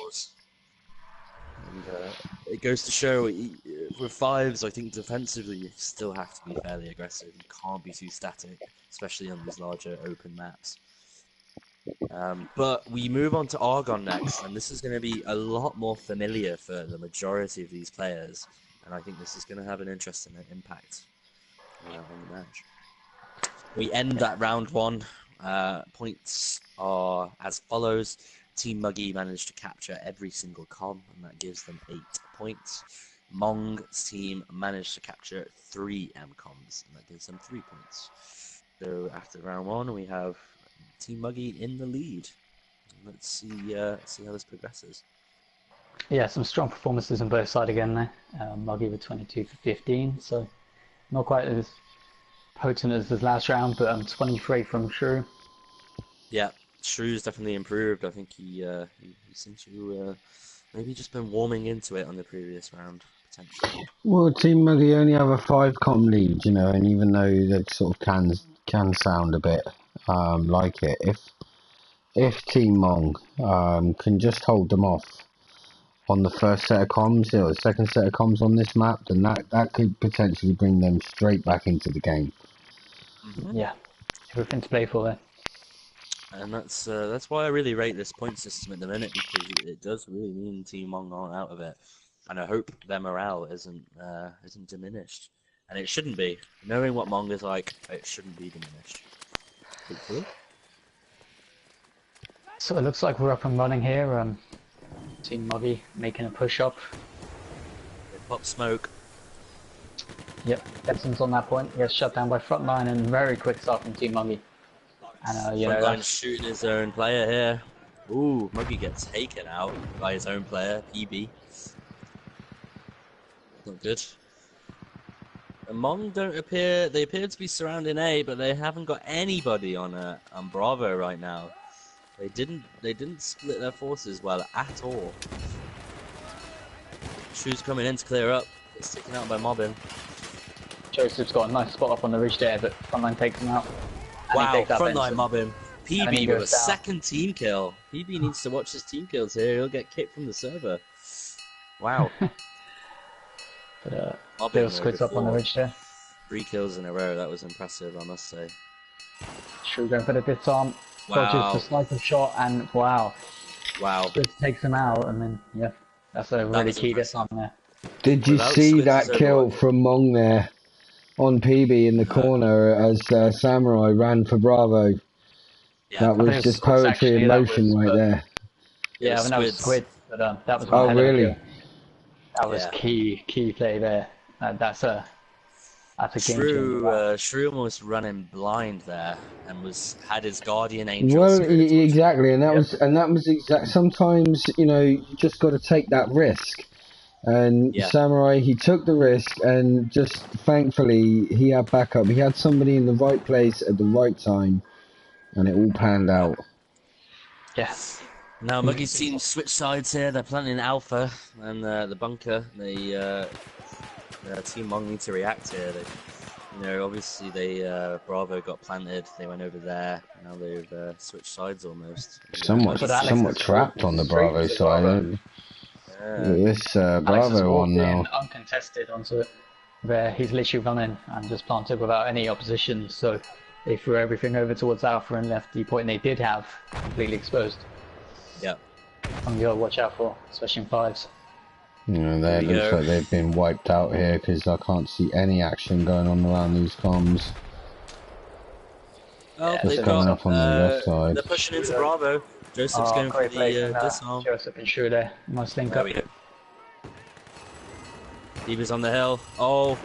And it goes to show, with 5s, I think defensively you still have to be fairly aggressive. You can't be too static, especially on these larger open maps. But we move on to Argonne next, and this is going to be a lot more familiar for the majority of these players, and I think this is going to have an interesting impact on the match. We end that round 1. Points are as follows. Team Muggy managed to capture every single comm, and that gives them 8 points. Mong's team managed to capture 3 MCOMs, and that gives them 3 points. So after round 1, we have Team Muggy in the lead. Let's see how this progresses. Yeah, some strong performances on both sides again there. Muggy with 22 for 15, so not quite as potent as this last round, but 23 from Shrew. Yeah, Shrew's definitely improved. I think he seems to maybe just been warming into it on the previous round, potentially. Well, Team Muggy only have a 5 comm lead, and even though that sort of can sound a bit like it, if Team Mong can just hold them off on the first set of comms or the second set of comms on this map, then that could potentially bring them straight back into the game. Mm-hmm. Yeah, everything to play for there. And that's why I really rate this point system at the minute, because it does really mean Team Mong aren't out of it, and I hope their morale isn't diminished, and it shouldn't be. Knowing what Mong is like, it shouldn't be diminished. Hopefully. So it looks like we're up and running here. Team Muggy making a push up. Pop smoke. Yep, Edson's on that point. He gets shut down by frontline, and very quick start from Team Muggy. And frontline shooting his own player here. Ooh, Muggy gets taken out by his own player, PB. Not good. And Mong they appear to be surrounding A, but they haven't got anybody on Bravo right now. They didn't split their forces well at all. Shrew's coming in to clear up. Gets taken out by mobbing. Joseph's got a nice spot up on the ridge there, but frontline takes him out. Wow, frontline mobbing. PB with a second team kill. PB needs to watch his team kills here. He'll get kicked from the server. Wow. But Bill squids up on the ridge there. 3 kills in a row. That was impressive, I must say. Shrew going for the disarm. Wow. Dodges the sniper shot, and wow. Wow. Squids takes him out, and then yeah, that's a really key disarm there. Did you Without see Squids, that it's kill over. from Mong there on PB in the corner as Samurai ran for Bravo? Yeah. That I think was it was just Squids poetry in actually. That motion was, right there. It yeah, I was mean that was Squids. Squids, but that was one Oh, hell of a kill. really? That was Yeah. key play there. That's a game changer. Shrew almost running blind there and had his guardian angel Well, spirit torch. exactly, and that Yep. was exact. Sometimes you just got to take that risk. And Yeah. Samurai, he took the risk, and just thankfully he had backup. He had somebody in the right place at the right time, and it all panned out. Yeah. Now Muggy's team switch sides here. They're planting Alpha and the bunker. Team Mong need to react here. Obviously Bravo got planted. They went over there. Now they've switched sides almost. Somewhat trapped on the Bravo side. This Alex has Bravo walked on now. in uncontested onto it, where he's literally run in and just planted without any opposition. So they threw everything over towards Alpha and left the point they did have completely exposed. Yeah. And you gotta watch out for, especially in fives. It looks like they've been wiped out here because I can't see any action going on around these comms. Oh, Just coming up on the left side. They're pushing into Bravo. Joseph's going for the disarm. Joseph and Shrew there. Nice link up. We go. Beaver's on the hill. Oh,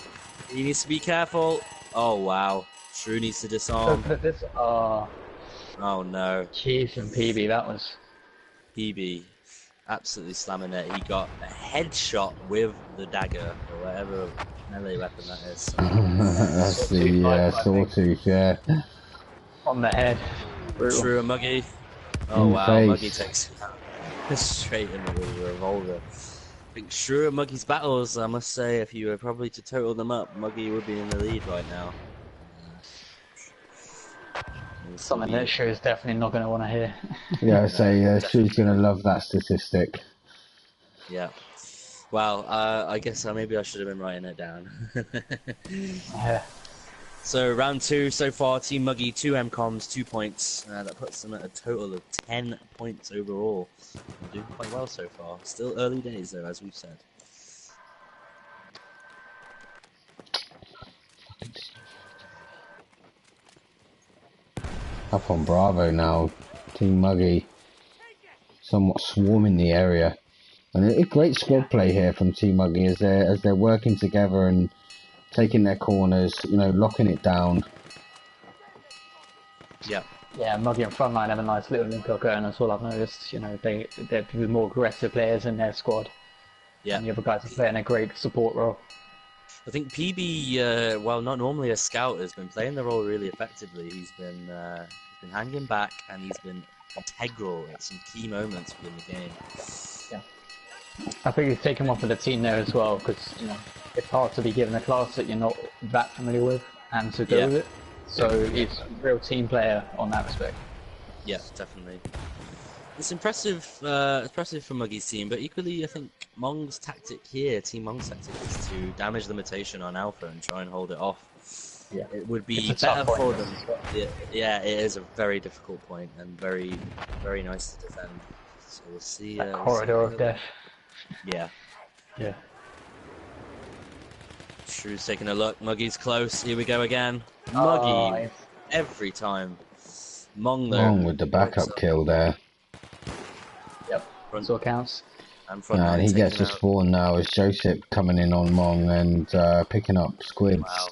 he needs to be careful. Oh, wow. Shrew needs to disarm. Oh, no. Jeez, from PB, that was... PB absolutely slamming it. He got a headshot with the dagger, or whatever melee weapon that is. That's the sawtooth, yeah. On the head. Brutal. Shrew and Muggy. Oh, wow. Muggy takes straight in with a revolver. I think Shrew and Muggy's battles, I must say, if you were probably to total them up, Muggy would be in the lead right now. Something that Shrew is definitely not going to want to hear. Yeah, I'd say Shrew's going to love that statistic. Yeah. Well, I guess maybe I should have been writing it down. Yeah. So round 2 so far, Team Muggy 2 MComs, 2 points. That puts them at a total of 10 points overall. They're doing quite well so far. Still early days though, as we've said. Up on Bravo now, Team Muggy somewhat swarming the area. And a great squad play here from Team Muggy as they're working together and taking their corners, locking it down. Yeah. Yeah, Muggy and Frontline have a nice little link up going as well, I've noticed. They're the more aggressive players in their squad. Yeah. And the other guys are playing a great support role. I think PB, while not normally a scout, has been playing the role really effectively. He's been hanging back and he's been integral at some key moments within the game. Yeah. I think he's taken one for the team there as well, because it's hard to be given a class that you're not that familiar with and to go with it. So he's a real team player on that respect. Yeah, definitely. It's impressive for Muggy's team, but equally I think Mong's tactic here, Team Mong's tactic, is to damage the mutation on Alpha and try and hold it off. Yeah. It would be better for them. Yeah, it is a very difficult point and very, very nice to defend. So we'll see. That corridor of death. Yeah. Yeah. Shrew's taking a look. Muggy's close. Here we go again. Muggy every time. Mong with the backup kill there. Yep. Front door counts. And he gets to spawn now as Joseph coming in on Mong and picking up squids. Wow.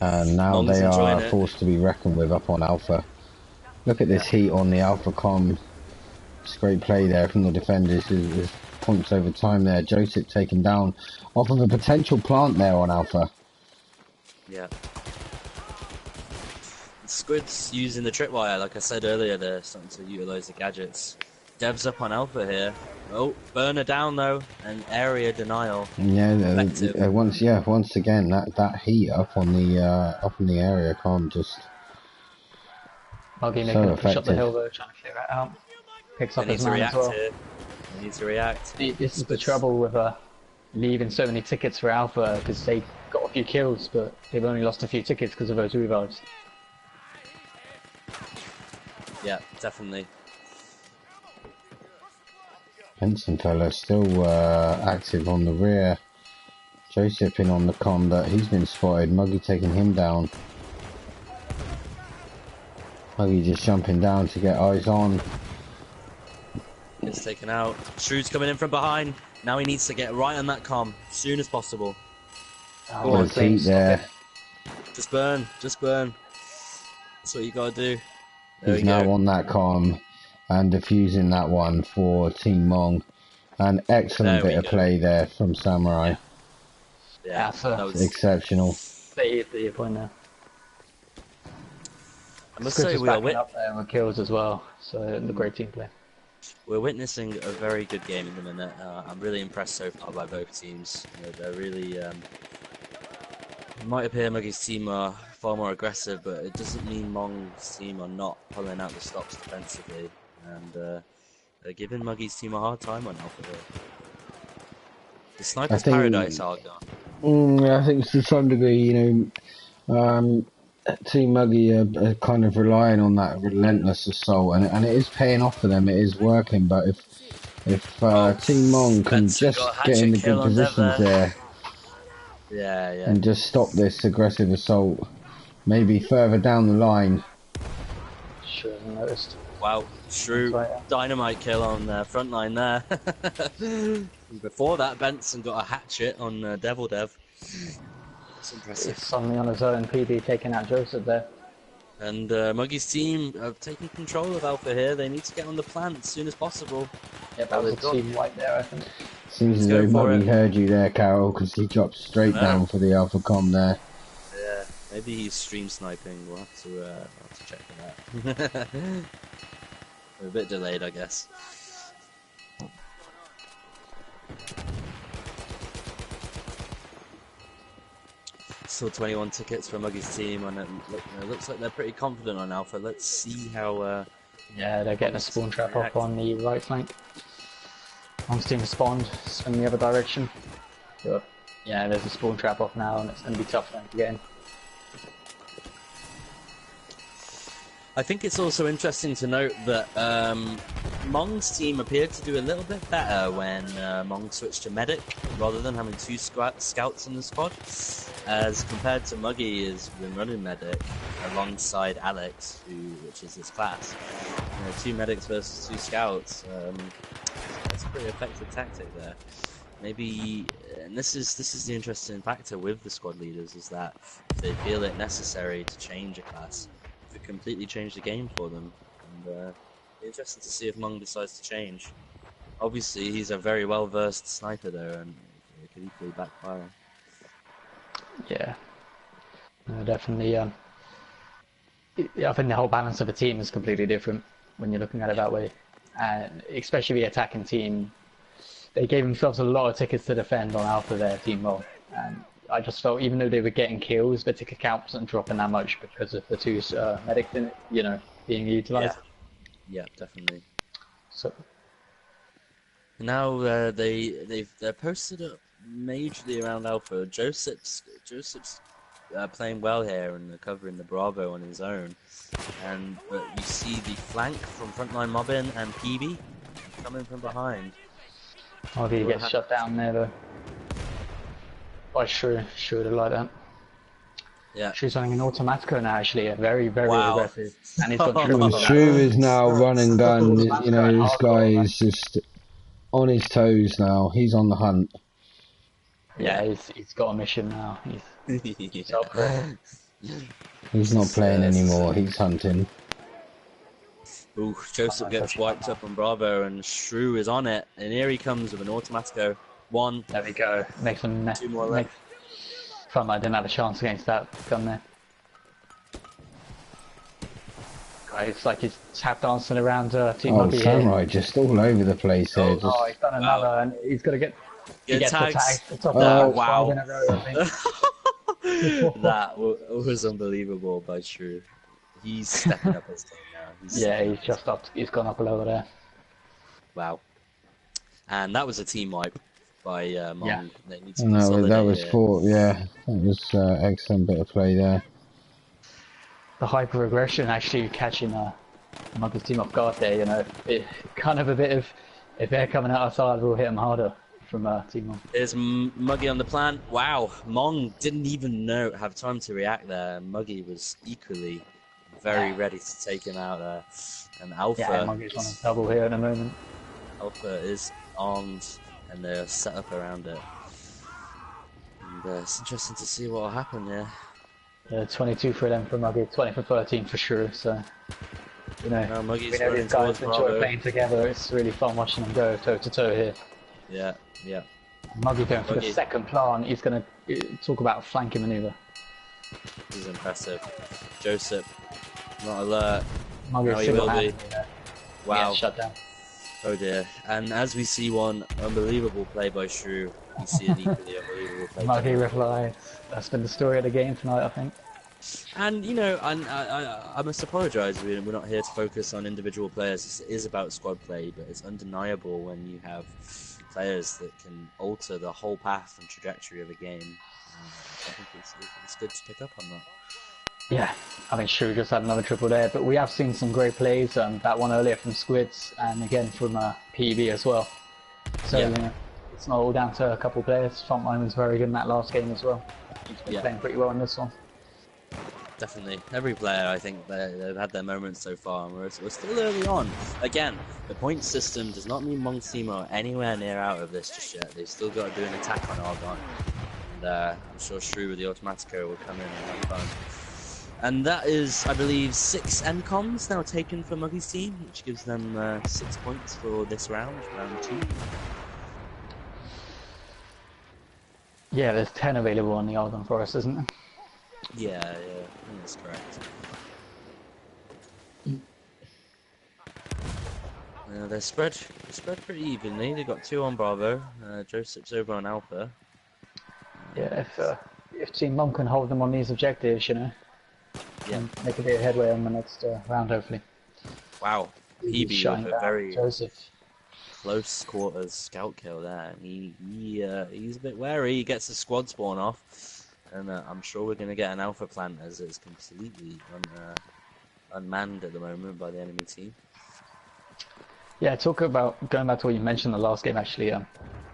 And now Mong's they are it. forced to be reckoned with up on Alpha. Look at this heat on the Alpha comm. It's great play there from the defenders. There's points over time there. Joseph taken down off of a potential plant there on Alpha. Yeah. Squid's using the tripwire, like I said earlier, they're starting to utilise the gadgets. Dev's up on Alpha here. Oh, burner down though, and area denial. Yeah, once again that heat up on the area can't just Muggy so making effective. shot the hill though, trying to clear it out. Picks up his man as well. They need to react. This is the trouble with leaving so many tickets for Alpha, because they got a few kills, but they've only lost a few tickets because of those revives. Yeah, definitely. Benson fella still active on the rear. Joseph in on the con, but he's been spotted. Muggy taking him down. Muggy just jumping down to get eyes on. Gets taken out. Shrewd's coming in from behind. Now he needs to get right on that comm as soon as possible. Oh, There's heat there. Just burn. Just burn. That's what you gotta do. There He's now on that comm and defusing that one for Team Mong. An excellent bit of play there from Samurai. Yeah, that was exceptional. The point there. I must say we are up there with kills as well, so the great team play. We're witnessing a very good game in the minute. I'm really impressed so far by both teams. You know, they're really. It might appear Muggy's team are far more aggressive, but it doesn't mean Mong's team are not pulling out the stops defensively, and they're giving Muggy's team a hard time on Alpha Hill. The sniper's paradise, Argonne. I think to some degree, you know, Team Muggy are kind of relying on that relentless assault, and it is paying off for them. It is working, but if Team Mong can just get in the good positions there, and just stop this aggressive assault, maybe further down the line. Sure, I noticed. Wow, Shrew, dynamite kill on the front line there. Before that, Benson got a hatchet on Devil Dev. That's impressive. It's suddenly on his own, PB taking out Joseph there. And Muggy's team have taken control of Alpha here. They need to get on the plant as soon as possible. Yeah, that was a team white there, I think. Seems as though Muggy heard you there, Carol, because he dropped straight down for the Alpha comm there. Yeah, maybe he's stream sniping. We'll have to check for that. We're a bit delayed, I guess. Still 21 tickets for Muggy's team, and it looks like they're pretty confident on Alpha. Let's see how. Yeah, they're getting a spawn trap up on the right flank. Mong's team spawned, swing the other direction. But yeah, there's a spawn trap off now, and it's going to be tough for them to get in. I think it's also interesting to note that Mong's team appeared to do a little bit better when Mong switched to medic rather than having two scouts in the squad, as compared to Muggy has been running medic alongside Alex, which is his class. You know, 2 medics versus 2 scouts. That's a pretty effective tactic there. Maybe, and this is the interesting factor with the squad leaders, is that if they feel it necessary to change a class, it completely change the game for them. And interesting to see if Mong decides to change. Obviously, he's a very well-versed sniper there, and it could equally backfire. Yeah, no, definitely. I think the whole balance of the team is completely different when you're looking at it that way, and especially the attacking team. They gave themselves a lot of tickets to defend on Alpha there, Team Mong, and I just felt even though they were getting kills, the ticket count wasn't dropping that much because of the 2 medics in it, you know, being utilised. Yeah, definitely. So now they're posted up majorly around Alpha. Joseph's playing well here and covering the Bravo on his own, but you see the flank from frontline Mobbin and PB coming from behind. Oh, he gets shut down there though. By Shrew to like that. Yeah. Shrew's running an Automatico now, actually, very aggressive. And he's got Shrew is now run and gun. You know, this guy is just on his toes now. He's on the hunt. Yeah, he's got a mission now. He's up for it. He's not playing anymore. He's hunting. Ooh, Joseph gets wiped up on Bravo, and Shrew is on it. And here he comes with an Automatico. 1. There we go. Makes him 2 more left. Felt like I didn't have a chance against that gun there. It's like he's tap dancing around Team Mugi. Oh, Samurai just all over the place here. Oh, he's done another, and he's got to get. He gets tags. the tag. Wow. 5 in a row, I think. That was unbelievable by Shrew. He's stepping up his game now. He's just up. He's gone up a level there. Wow. And that was a team wipe by Mong. Yeah. They need to no, that was fought. Yeah, that was excellent bit of play there. The hyper aggression actually catching Muggy's team off guard there. You know, it kind of a bit of If they're coming out outside, we'll hit them harder from Team Mong. There's Muggy on the plan. Wow, Mong didn't even have time to react there. Muggy was equally very ready to take him out there. And Alpha... Yeah, Muggy's on a double here in a moment. Alpha is armed and they're set up around it. And it's interesting to see what will happen here. Yeah, 22 for them for Muggy, 20 for 13 for sure, so... You know, Muggy's we know these guys enjoy Bravo. playing together. It's really fun watching them go toe to toe here. Yeah, yeah. Muggy going for the second plant. He's going to talk about flanking maneuver. This is impressive. Joseph, not alert. Muggy now he will be. Wow. Yeah, shut down. Oh dear. And as we see one unbelievable play by Shrew, we see an equally unbelievable play. Muggy replies. That's been the story of the game tonight, I think. And you know, I must apologise. We're not here to focus on individual players. This is about squad play, but it's undeniable when you have players that can alter the whole path and trajectory of a game. I think it's good to pick up on that. Yeah, I mean, Shrew just had another triple there, but we have seen some great plays. That one earlier from Squids, and again from PEB as well. So yeah. You know, it's not all down to a couple players. Frontline was very good in that last game as well. He's been playing pretty well in this one. Definitely. Every player, I think, they've had their moments so far, and we're still early on. Again, the point system does not mean Mong's team are anywhere near out of this just yet. They've still got to do an attack on Argonne. And I'm sure Shrew with the Automatico will come in and have fun. And that is, I believe, 6 NCOMs now taken for Muggy's team, which gives them 6 points for this round 2. Yeah, there's 10 available on the Argonne for us, isn't there? Yeah, I think that's correct. They're spread pretty evenly. They've got 2 on Bravo. Joseph's over on Alpha. Yeah, if Team Mong can hold them on these objectives, you know, and make a bit of headway on the next round, hopefully. Wow, PB with a very Joseph. close quarters scout kill there. He's a bit wary. He gets the squad spawn off. And I'm sure we're going to get an alpha plant as it's completely unmanned at the moment by the enemy team. Yeah, talk about, going back to what you mentioned in the last game actually,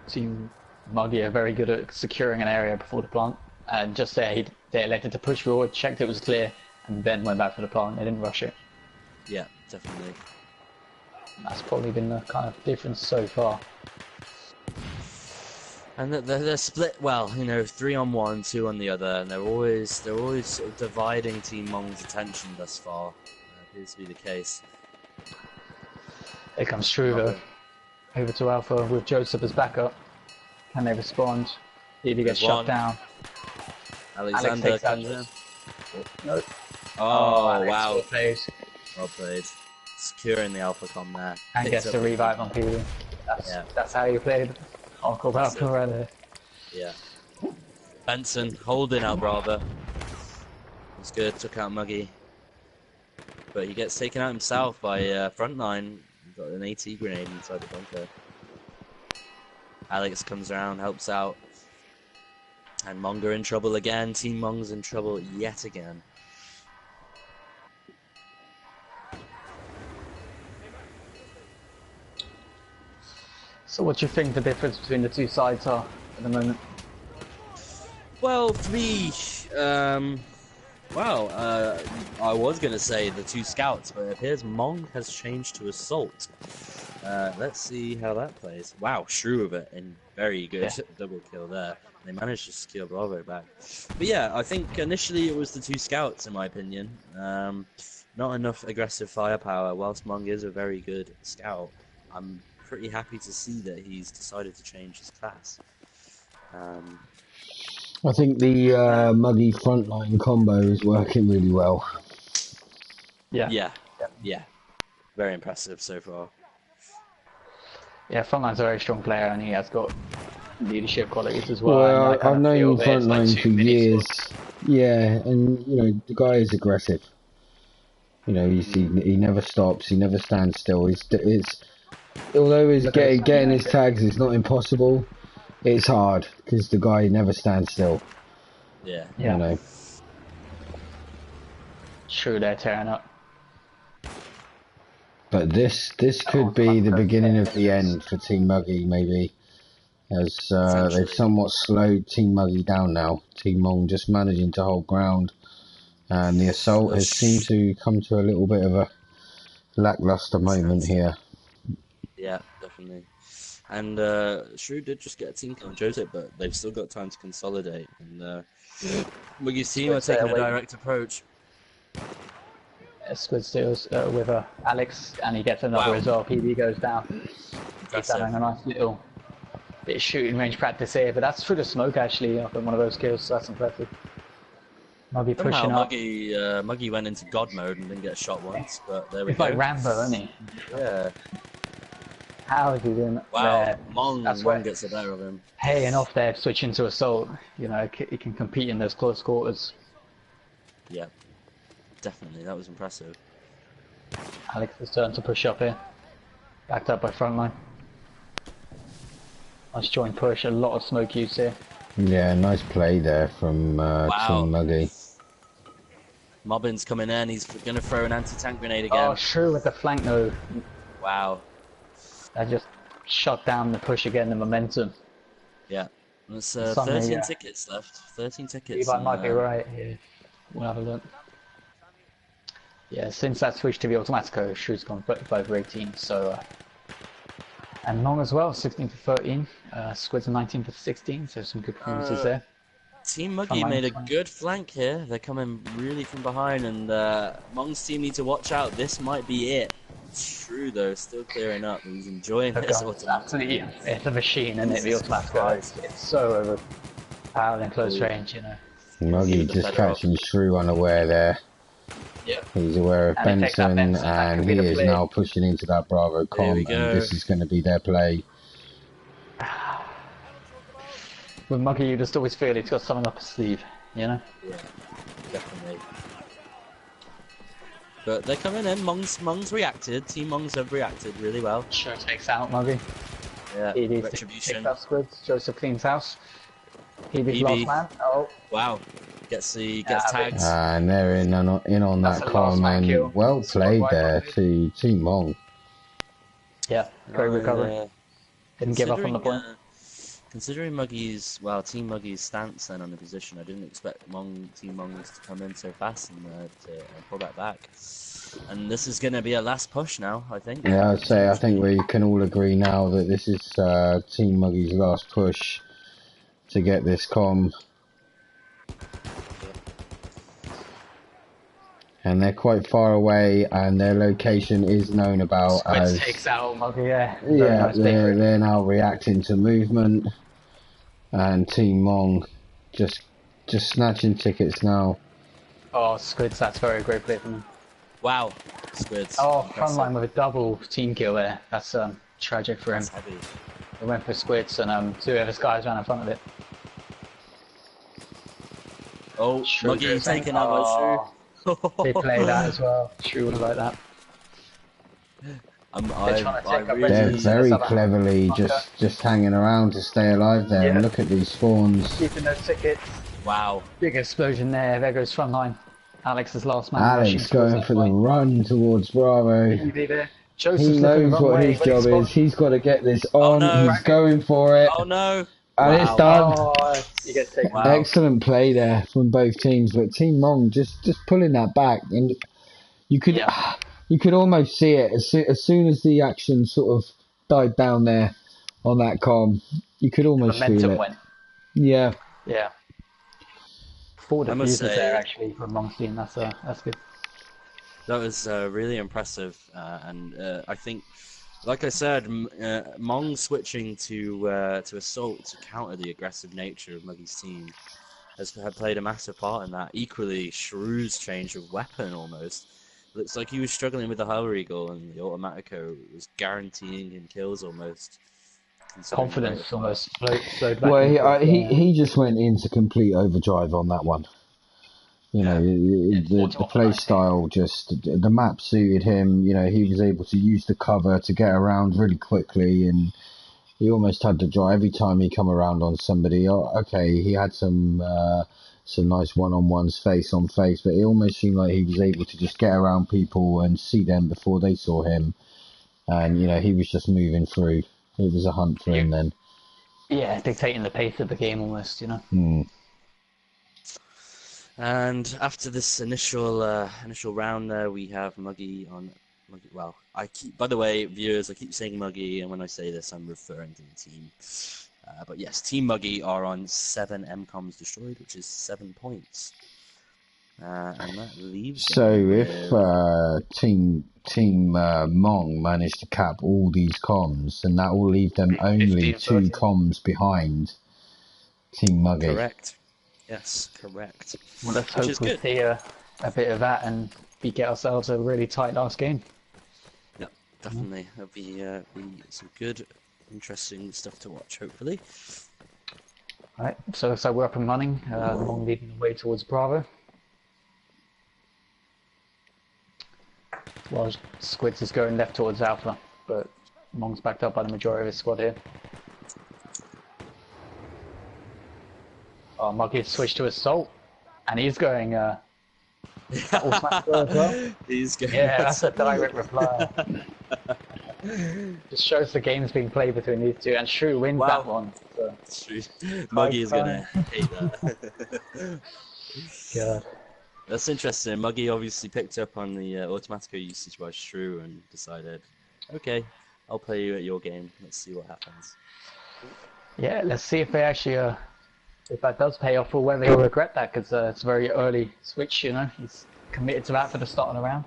Team Muggy are very good at securing an area before the plant. And just there, they elected to push forward, checked it was clear, and then went back for the plant. They didn't rush it. Yeah, definitely. That's probably been the kind of difference so far. And they're split well, you know, 3 on one, 2 on the other, and they're always sort of dividing Team Mong's attention thus far. Appears to be the case. Here comes Struve over to Alpha with Joseph as backup. Can they respond? Either get shut down. Alexander comes in. No. Oh wow! Well played. Well played. Securing the Alpha com there. And gets the revive on PB. That's how you played. Uncle Alpha right there. Yeah. Benson holding out Bravo. That's good, took out Muggy. But he gets taken out himself by Frontline. He's got an AT grenade inside the bunker. Alex comes around, helps out. And Mong are in trouble again. Team Mong's in trouble yet again. So what do you think the difference between the two sides are at the moment? Well, for me, I was going to say the 2 scouts, but it appears Mong has changed to assault. Let's see how that plays. Wow, Shrew of it, and very good double kill there. They managed to secure Bravo back. But yeah, I think initially it was the 2 scouts, in my opinion. Not enough aggressive firepower, whilst Mong is a very good scout. I'm pretty happy to see that he's decided to change his class. I think the Muggy frontline combo is working really well. Yeah. Very impressive so far. Yeah, Frontline's a very strong player and he has got leadership qualities as well. Well, I've known Frontline for years. Yeah, and you know the guy is aggressive. You know, he never stops, he never stands still. Although he's getting his tags is not impossible, it's hard because the guy never stands still. Yeah. You know. True, they're tearing up. But this could be the beginning of the end for Team Mugi, maybe, as they've somewhat slowed Team Mugi down now. Team Mong just managing to hold ground, and the assault has seemed to come to a little bit of a lackluster moment here. Yeah, definitely. And Shrew did just get a team kill on Joseph, but they've still got time to consolidate. And Mugi's team are taking a direct approach. Squid steals with Alex, and he gets another as well. PB goes down. He's having a nice little bit of shooting range practice here, but that's through the smoke actually after one of those kills, so that's impressive. Mugi pushing up. Mugi went into God mode and didn't get shot once, but there we He's go. like Rambo, isn't he? Yeah. How is he doing that? Wow, Mong gets the better of him. Paying off there, switching to assault. You know, he can compete in those close quarters. Yeah, definitely, that was impressive. Alex's turn to push up here. Backed up by frontline. Nice joint push, a lot of smoke use here. Yeah, nice play there from Team Mugi. Mobbin's coming in, he's going to throw an anti-tank grenade again. Oh, Shrew with the flank node. Wow. That just shut down the push again, the momentum. Yeah. There's 13 tickets left. 13 tickets. I might be right here. We'll have a look. Yeah, since that switch to the Automatico, Shrew's gone 35 for 18, so... and Mong as well, 16 for 13. Squid's 19 for 16, so some good performances there. Team Mugi made a good flank here. They're coming really from behind, and Mong's team need to watch out. This might be it. True though, still clearing up. He's enjoying this Absolutely, it's a machine, isn't it? The Automatico. It's so overpowered in close range, you know. Mugi just catching Shrew unaware there. Yeah. He's aware of Benson, and he is now pushing into that Bravo comp, and this is going to be their play. With Mugi, you just always feel he's got something up his sleeve, you know? Yeah, definitely. But they're coming in. Mong's reacted. Team Mongs have reacted really well. Sure takes out Mugi. Yeah, Retribution. Joseph cleans house. PB's last man. Oh. Wow. Gets tagged. And they're in on that com, and well played there to Team Mong. Yeah, great recovery. Didn't give up on the point. Considering Team Mugi's stance then on the position, I didn't expect Team Mongs to come in so fast and to pull that back. And this is going to be a last push now, I think. Yeah, I'd say I think we can all agree now that this is Team Mugi's last push to get this com. And they're quite far away, and their location is known about as... takes out Mugi, yeah. Yeah, they're now reacting to movement, and Team Mong just snatching tickets now. Oh, Squids, that's very great play from them. Wow, Squids. Oh, frontline with a double team kill there. That's tragic for him. That's heavy. They went for Squids, and two of his guys ran in front of it. Oh, Mugi taking out Shrew. They play that as well. Shrew would have liked that. They're very cleverly just hanging around to stay alive there. And look at these spawns. Keeping those tickets. Wow. Big explosion there. There goes frontline. Alex's last man. Alex going for the run towards Bravo. He knows what his job is. He's got to get this on. Oh, no. He's going for it. Oh no. And it's done. Oh, you get taken. Wow. Excellent play there from both teams, but Team Mong just pulling that back, and you could almost see it as soon as the action sort of died down there on that comm. You could almost feel it. Yeah. Yeah. 4 defusers there actually from Mong's team. That's good. That was really impressive, and I think. Like I said, Mong switching to assault to counter the aggressive nature of Mugi's team has played a massive part in that. Equally, Shrew's change of weapon almost. Looks like he was struggling with the Hell Eagle, and the Automatico was guaranteeing him kills almost. Confidence almost slowed back. Well, he just went into complete overdrive on that one. You know, the play style, the map suited him. You know, he was able to use the cover to get around really quickly, and he almost had to draw every time he come around on somebody. Okay, he had some nice one-on-ones face on face, but it almost seemed like he was able to just get around people and see them before they saw him. and you know he was just moving through. It was a hunt for him then. Yeah, dictating the pace of the game almost, you know. And after this initial round there, we have Mugi on Mugi. Well, by the way, viewers, I keep saying Mugi, and when I say this, I'm referring to the team. But yes, Team Mugi are on 7 MCOMs destroyed, which is 7 points. And that leaves. So if Team Mong managed to cap all these comms, then that will leave them only 2 comms behind Team Mugi. Correct. Yes, correct. Well, let's hope we see a bit of that and we get ourselves a really tight last game. Yeah, definitely. That'll be some good, interesting stuff to watch, hopefully. Alright, so we're up and running. Mong leading the way towards Bravo. While Squids is going left towards Alpha, but Mong's backed up by the majority of his squad here. Oh, Mugi has switched to Assault, and he's going automatic as well. He's going. Yeah, that's a direct reply. Just shows the game's being played between these two, and Shrew wins that one. So. Mugi is gonna hate that. God. That's interesting. Mugi obviously picked up on the Automatico usage by Shrew and decided, okay, I'll play you at your game. Let's see what happens. Yeah, let's see if they actually, if that does pay off or whether he'll regret that, because it's a very early switch, you know. He's committed to that for the start of the round.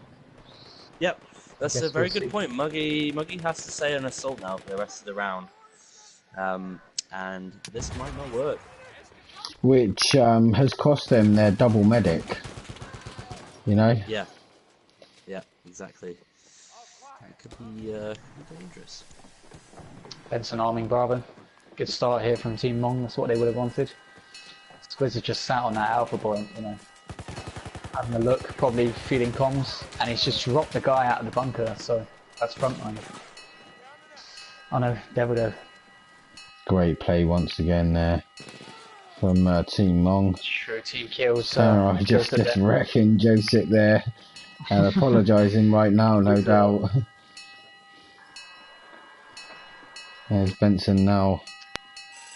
Yep, that's a very good point. Mugi has to stay on Assault now for the rest of the round. And this might not work. Which has cost them their double medic. You know? Yeah. Yeah, exactly. It could be dangerous. Benson arming Bravo. Good start here from Team Mong, that's what they would have wanted. Squids has just sat on that alpha point, you know. Having a look, probably feeling comms, and he's just dropped the guy out of the bunker, so that's frontline. Oh no, there we go. Great play once again there from Team Mong. True team kills. Samurai just wrecking Joseph there and apologising right now, no doubt. There's Benson now.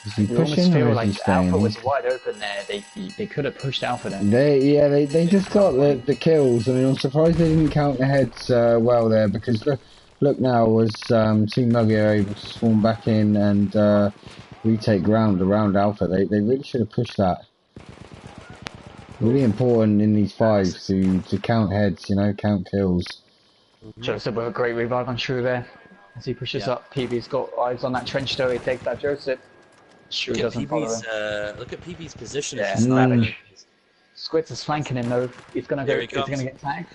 Is he pushing or is he staying? Alpha was wide open there. They could have pushed Alpha then. They just got the kills. I mean, I'm surprised they didn't count the heads well there, because look now as Team Mugi are able to spawn back in and retake ground around Alpha. They really should have pushed that. Really important in these fives to count heads, you know, count kills. Joseph with a great revive on Shrew there. As he pushes up, PB's got eyes on that trench though, he takes that Joseph. Shrew doesn't follow him. Look at PB's position. Yeah, Squids is flanking him though. He's gonna go. He's gonna get tagged.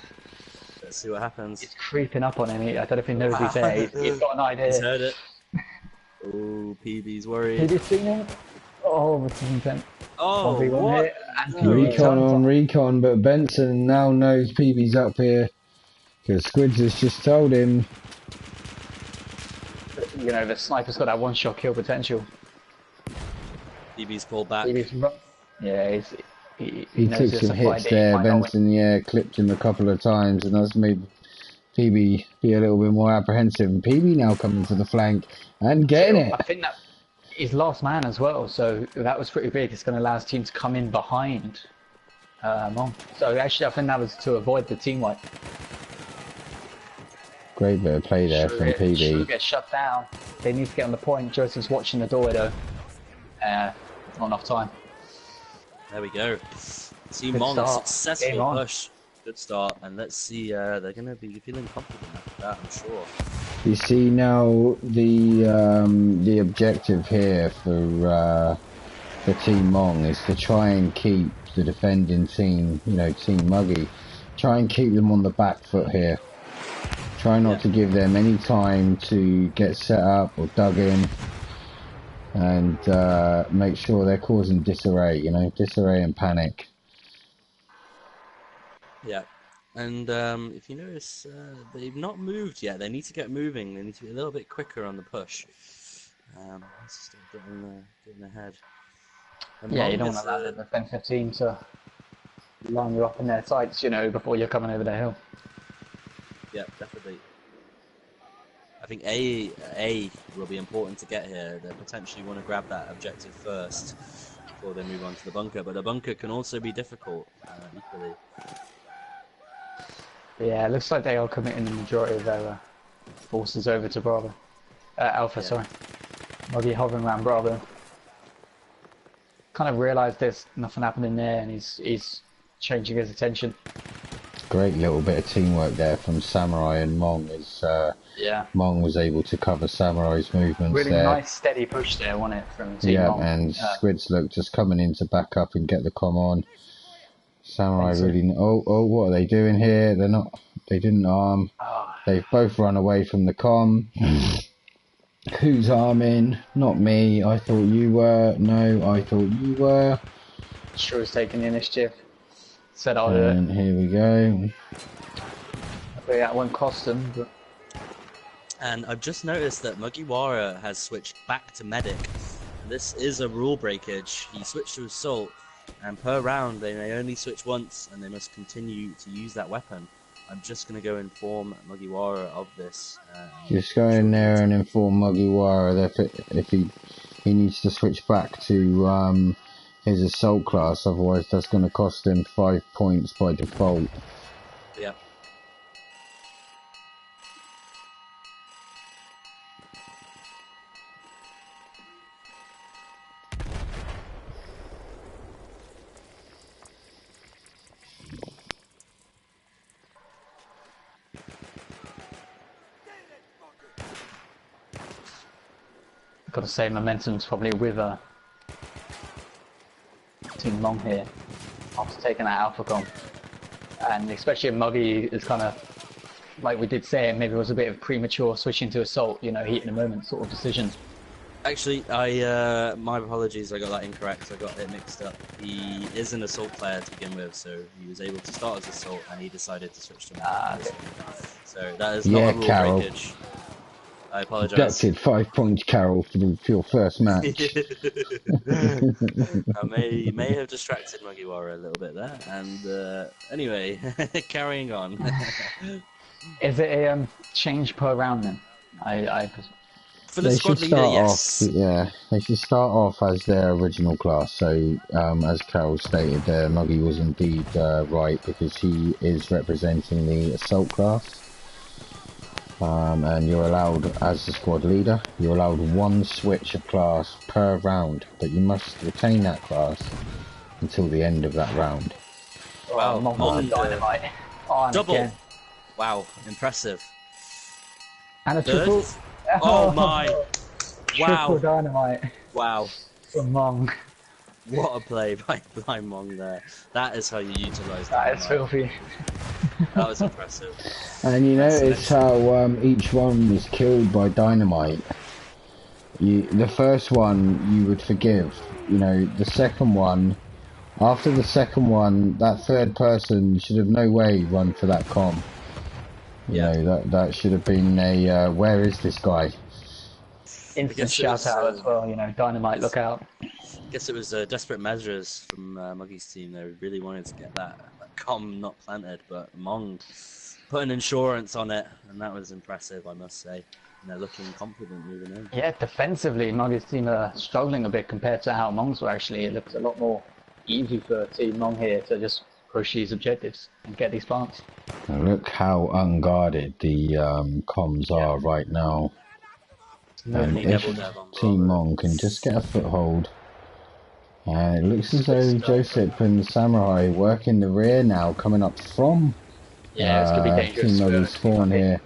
Let's see what happens. He's creeping up on him. I don't know if he knows he's there. He's got an idea. He's heard it. Oh, PB's worried. PB's seen him. Oh, this is intense. Oh, what? Recon on recon, but Benson now knows PB's up here because Squids has just told him. You know, the sniper's got that one-shot kill potential. PB's pulled back. Yeah, he took some hits there. Benson, clipped him a couple of times, and that's made PB be a little bit more apprehensive. And PB now coming to the flank and getting it. I think that is last man as well, so that was pretty big. It's going to allow his team to come in behind Mong. So actually, I think that was to avoid the team wipe. Great bit of play there from PB. Shrew gets shut down. They need to get on the point. Joseph's watching the door though. Not enough time. There we go. Team Mong, successful push. Good start, and let's see. They're going to be feeling confident after that, I'm sure. You see now the objective here for Team Mong is to try and keep the defending team, you know, Team Mugi, try and keep them on the back foot here. Try not to give them any time to get set up or dug in, and make sure they're causing disarray, you know, disarray and panic. Yeah, and if you notice, they've not moved yet. They need to get moving. They need to be a little bit quicker on the push. Let's start getting ahead. And you don't want to allow the defensive team to line you up in their sights, you know, before you're coming over the hill. Yeah, definitely. think A will be important to get here. They potentially want to grab that objective first before they move on to the bunker, but the bunker can also be difficult equally. Yeah, it looks like they are committing the majority of their forces over to Bravo. Alpha, Yeah. sorry. Mugi hovering around Bravo. Kind of realised there's nothing happening there, and he's changing his attention. Great little bit of teamwork there from Samurai and Mong, as Yeah. Mong was able to cover Samurai's movements Really there. nice steady push there, wasn't it, from Team Mong? And Squids look just coming in to back up and get the comm on. Samurai really... Oh, what are they doing here? They're not... They didn't arm. Oh. They've both run away from the comm. Who's arming? Not me. I thought you were. No, I thought you were. Shure's taking the initiative. Said I'll do it. And here we go. Hopefully that won't cost them, but... And I've just noticed that Mugiwara has switched back to medic. This is a rule breakage. He switched to assault, and per round they may only switch once, and they must continue to use that weapon. I'm just going to go inform Mugiwara of this. Just go in there and inform Mugiwara that if he needs to switch back to his assault class, otherwise that's going to cost him 5 points by default. Yeah. Got to say, momentum's probably with Team Mong here after taking that Alpha comp, and especially if Mugi is kind of, like we did say, maybe it was a bit of premature switching to assault, you know, heat in the moment sort of decision. Actually, my apologies, I got that incorrect. I got it mixed up. He is an assault player to begin with, so he was able to start as assault, and he decided to switch to medic. Okay. So that is not a rule Carol. breakage. I apologise. Deducted 5 points, Carol, for your first match. I may have distracted Mugiwara a little bit there, and anyway, carrying on. Is it a change per round then? For the squad leader, yes. They should start off as their original class. So, as Carol stated there, Mugi was indeed right, because he is representing the assault class. And you're allowed, as the squad leader, you're allowed 1 switch of class per round, but you must retain that class until the end of that round. Wow, Mong dynamite. Oh, double. Again. Wow, impressive. And a Third? triple. Oh my! Wow! Triple dynamite. Wow! From Mong. What a play by Mong there. That is how you utilise That is filthy. That was impressive. And you notice how each one was killed by dynamite. The first one you would forgive. You know, the second one, after the second one, that third person should have no way run for that comm. You know, that should have been a, where is this guy? Instant shout out as well, you know, dynamite, look out. I guess it was desperate measures from Mugi's team. They really wanted to get that comm not planted, but Mong put an insurance on it, and that was impressive, I must say. And they're looking confident moving in. Yeah, defensively, Mugi's team are struggling a bit compared to how Mong's were actually. It looks a lot more easy for Team Mong here to just push these objectives and get these plants. Now look how unguarded the comms are right now. And if Team Mong can just get a foothold. And it looks as though Joseph and Samurai work in the rear now, coming up from it's going to be dangerous. Team Mugi's spawn here.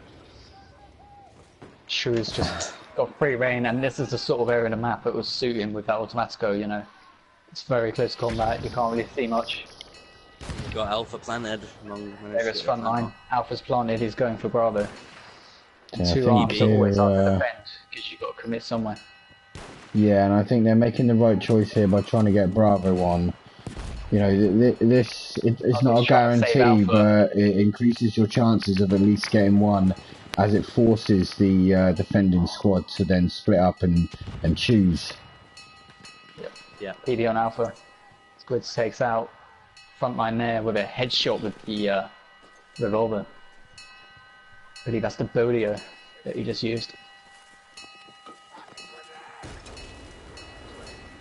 Shure's just got free reign, and this is the sort of area in the map that was suiting with that Automatico, you know. It's very close combat, you can't really see much. We've got Alpha planted. There is front line. Alpha's planted, he's going for Bravo. And Yeah, 2 arms are always hard to defend, because you've got to commit somewhere. Yeah, and I think they're making the right choice here by trying to get Bravo on. You know, it's not a guarantee, but it increases your chances of at least getting one, as it forces the defending squad to then split up and choose. Yeah. PD on Alpha. Squids takes out front line there with a headshot with the revolver. I believe that's the Bolio. that he just used.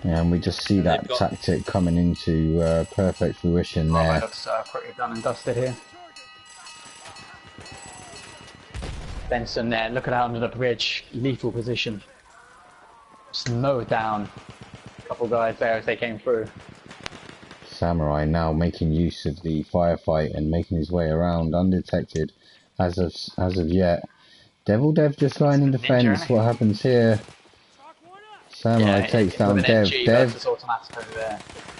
Yeah, and we just see that tactic coming into perfect fruition there. Looks pretty done and dusted here. Benson there, looking out under the bridge, lethal position. Just mowed down a couple guys there as they came through. Samurai now making use of the firefight and making his way around undetected as of yet. Devil Dev just lying in defense. What happens here? Samurai takes down Dev.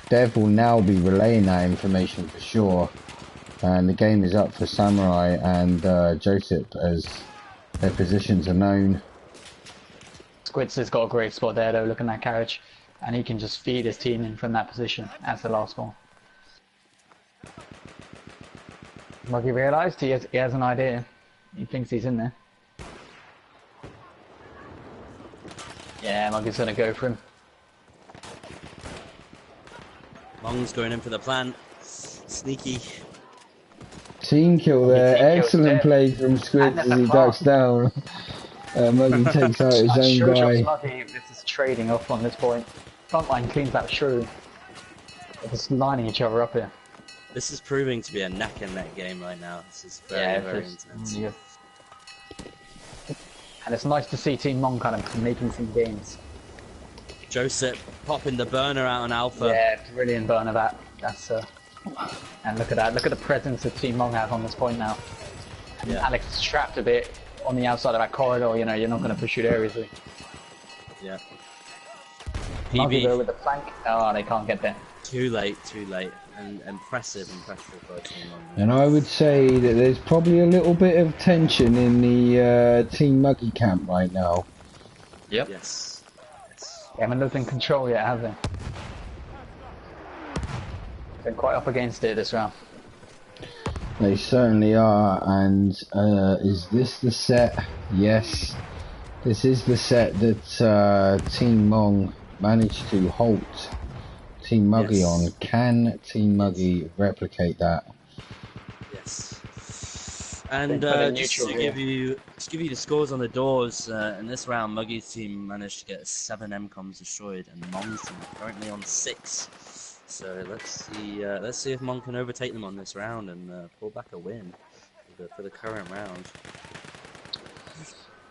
Dev will now be relaying that information for sure. And the game is up for Samurai and Joseph as their positions are known. Squids has got a great spot there though, look at that carriage. And he can just feed his team in from that position as the last one. Muggy realised he has an idea. He thinks he's in there. Yeah, Muggy's gonna go for him. Mong's going in for the plant. Sneaky. Team kill there. Excellent play from Squids as he ducks down. Muggy takes out his own guy. Muggy, this is trading off on this point. Frontline cleans that shrew. They're just lining each other up here. This is proving to be a neck and neck game right now. This is very intense. Yeah. And it's nice to see Team Mong kind of making some gains. Joseph popping the burner out on Alpha. Yeah, brilliant burner that. That's and look at that. Look at the presence that Team Mong have on this point now. And Alex is trapped a bit on the outside of that corridor. You know, you're not going to push it there easily. Yeah. Muggy though with the flank. Oh, they can't get there. Too late. And impressive by Team Mong. And I would say that there's probably a little bit of tension in the Team Muggy camp right now. Yep. Yes. They haven't looked in control yet, have they? Been quite up against it this round. They certainly are, and is this the set? Yes. This is the set that Team Mong managed to halt Team Muggy on. Can Team Muggy replicate that? Yes. And just to give you the scores on the doors, in this round, Muggy's team managed to get 7 MCOMs destroyed, and Mong's team are currently on 6. So let's see if Mong can overtake them on this round and pull back a win for the current round.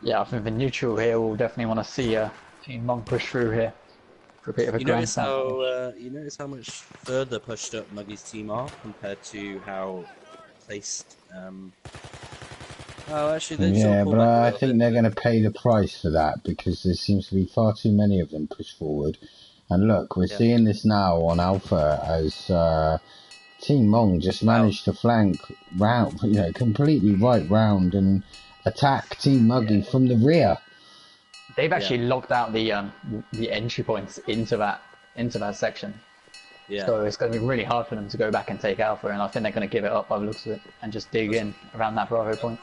Yeah, I think the neutral here will definitely want to see Team Mong push through here for a bit of a you notice how much further pushed up Muggy's team are compared to how placed. Oh, actually, yeah, but I think they're going to pay the price for that because there seems to be far too many of them pushed forward. And look, we're seeing this now on Alpha as Team Mong just managed to flank round, completely right round and attack Team Muggy from the rear. They've actually locked out the entry points into that section. Yeah. So it's going to be really hard for them to go back and take Alpha, and I think they're going to give it up by the looks of it and just dig in around that Bravo point.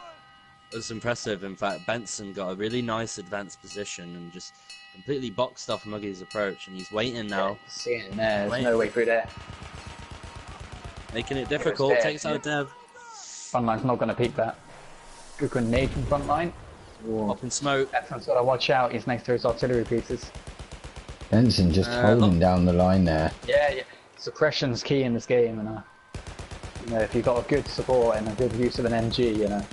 It was impressive. In fact, Benson got a really nice advanced position and just completely boxed off Muggy's approach, and he's waiting now. Yeah, seeing there, there's no way through there. Making it difficult, takes out Dev. Frontline's not going to peek that. Good grenade from Frontline. Up in smoke. Benson got to watch out, he's next to his artillery pieces. Benson just holding down the line there. Yeah. Suppression's key in this game, and if you've got a good support and a good use of an MG,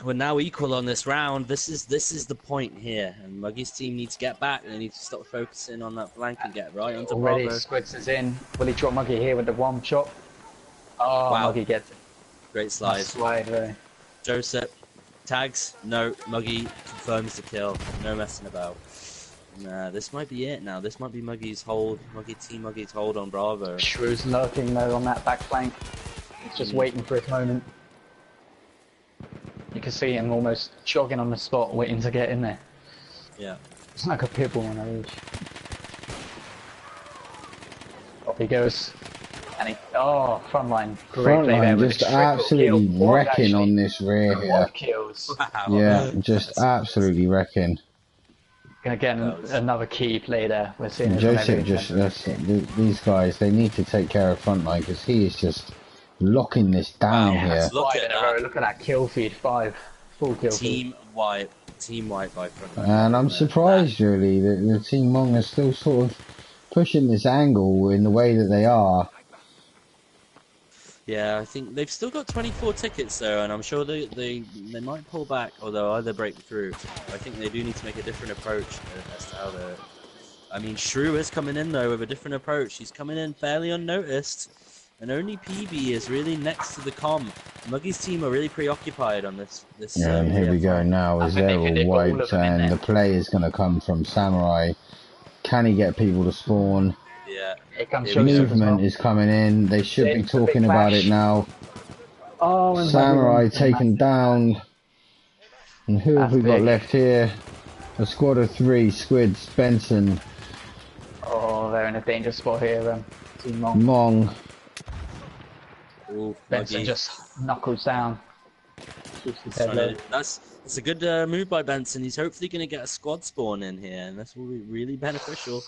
We're now equal on this round. This is the point here, and Muggy's team needs to get back. They need to stop focusing on that flank and get right onto already Bravo. Squids is in. Will he drop Muggy here with the one shot? Oh, wow. Muggy gets it. Great slide. Nice slide, really. Joseph tags. No, Muggy confirms the kill. No messing about. Nah, this might be it now. This might be Team Muggy's hold on Bravo. Shrew's lurking though on that back flank. He's just waiting for his moment. You can see him almost jogging on the spot, waiting to get in there. Yeah. It's like a pit bull on a leash. Off he goes. And Frontline. Great play there. Just absolutely wrecking on this rear here. Kills. Wow. Yeah, just absolutely wrecking. Again, another key play there. We're seeing Joseph these guys, they need to take care of Frontline because he is just locking this down here. Look at that kill feed, 5 Full kill feed. Team wipe by front. And I'm surprised really that the Team Mong are still sort of pushing this angle in the way that they are. Yeah, I think they've still got 24 tickets though, and I'm sure they might pull back, or they'll either break through. I think they do need to make a different approach as to how they're... I mean, Shrew is coming in though with a different approach. He's coming in fairly unnoticed, and only PB is really next to the comm. Muggy's team are really preoccupied on this. Yeah, and here we go now as they're all wiped, and the play is going to come from Samurai. Can he get people to spawn? Yeah. Movement is coming in. They should be talking about it now. Oh, Samurai taken down. And who have we got left here? A squad of 3. Squids, Benson. Oh, they're in a dangerous spot here. Team Mong. Mong. Ooh, Benson just knuckles down. That's a good move by Benson. He's hopefully going to get a squad spawn in here, and this will be really beneficial.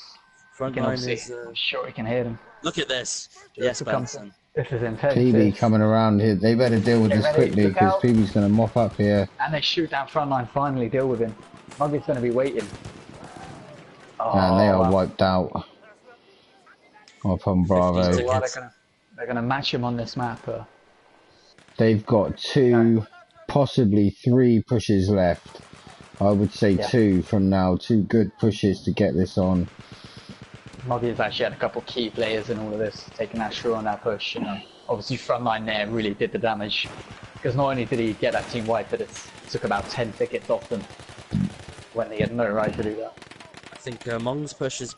Front line is... I'm sure he can hit him. Look at this. Yes, Benson. This is intense. PB coming around here. They better deal with this quickly because PB's going to mop up here. And they shoot down front line, finally deal with him. Muggy's going to be waiting. Oh, and they are wiped out. Up on Bravo. They're going to match him on this map. They've got 2, possibly 3 pushes left. I would say 2 from now. 2 good pushes to get this on. Muggy's actually had a couple key players in all of this, taking that Shrew on that push. Obviously frontline there really did the damage, because not only did he get that team wipe, but it took about 10 tickets off them when they had no right to do that. I think Team Mong's push has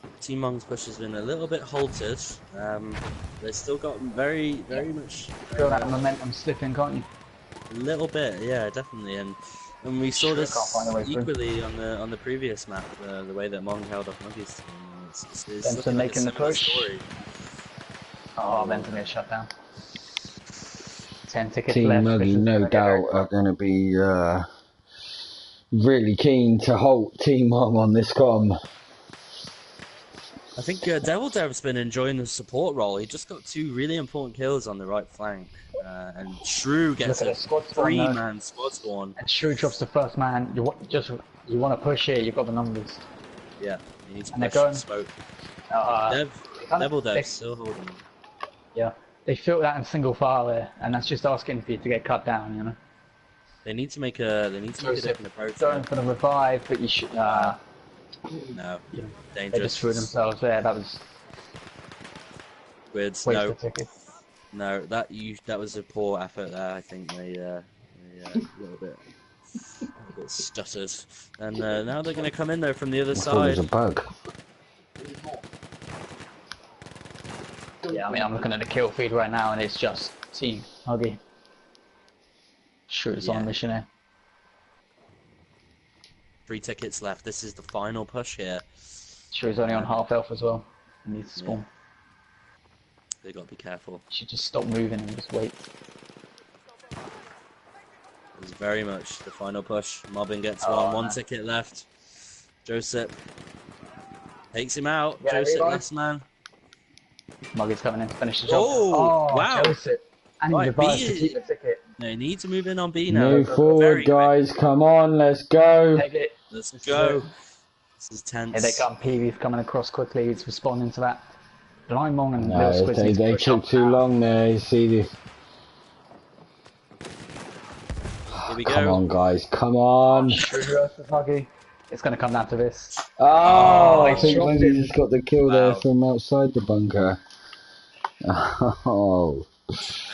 been a little bit halted. They've still got very much... Feel that momentum slipping, can't you? A little bit, yeah, definitely. And we saw this equally on the previous map, the way that Mong held off Muggy's team. Benson making the push. Story. Oh, Benson gets shut down. 10 tickets Team left. Mugi, no doubt, are going to be really keen to halt Team Mong on this comm. I think Devil Dev's been enjoying the support role. He just got 2 really important kills on the right flank. And Shrew gets a 3-man squad spawn. And Shrew drops the first man. You want to push here, you've got the numbers. Yeah, you need to push smoke. Devil Dev's still holding him. Yeah, they feel that in single file there, and that's just asking for you to get cut down, you know. They need to make a different approach. Going for the revive, but you should. No, dangerous. They just threw themselves there. That was. Squids, no, that was a poor effort there. I think they a little bit stuttered, and now they're going to come in though from the other side. There's a bug. Yeah, I mean, I'm looking at the kill feed right now, and it's just Team Mugi. Shrew's on a mission here. 3 tickets left. This is the final push here. Shrew's only on half health as well. He needs to spawn. They got to be careful. Should just stop moving and just wait. It's very much the final push. Mobbin gets one ticket left. Joseph takes him out. Yeah, Joseph, last man. Mugi's coming in to finish the job. Oh, wow. Joseph. And he revives to keep the ticket. No, you need to move in on B now. Move forward, guys. Come on, let's go. Take it. Let's go. This is tense. Here they come. PV's coming across quickly. He's responding to that. Blind Mong and Little Squids. They took too long there. You see this. Here we go. Come on, guys. Come on. It's going to come down to this. Oh, I think Lindsay just got the kill there from outside the bunker. Oh.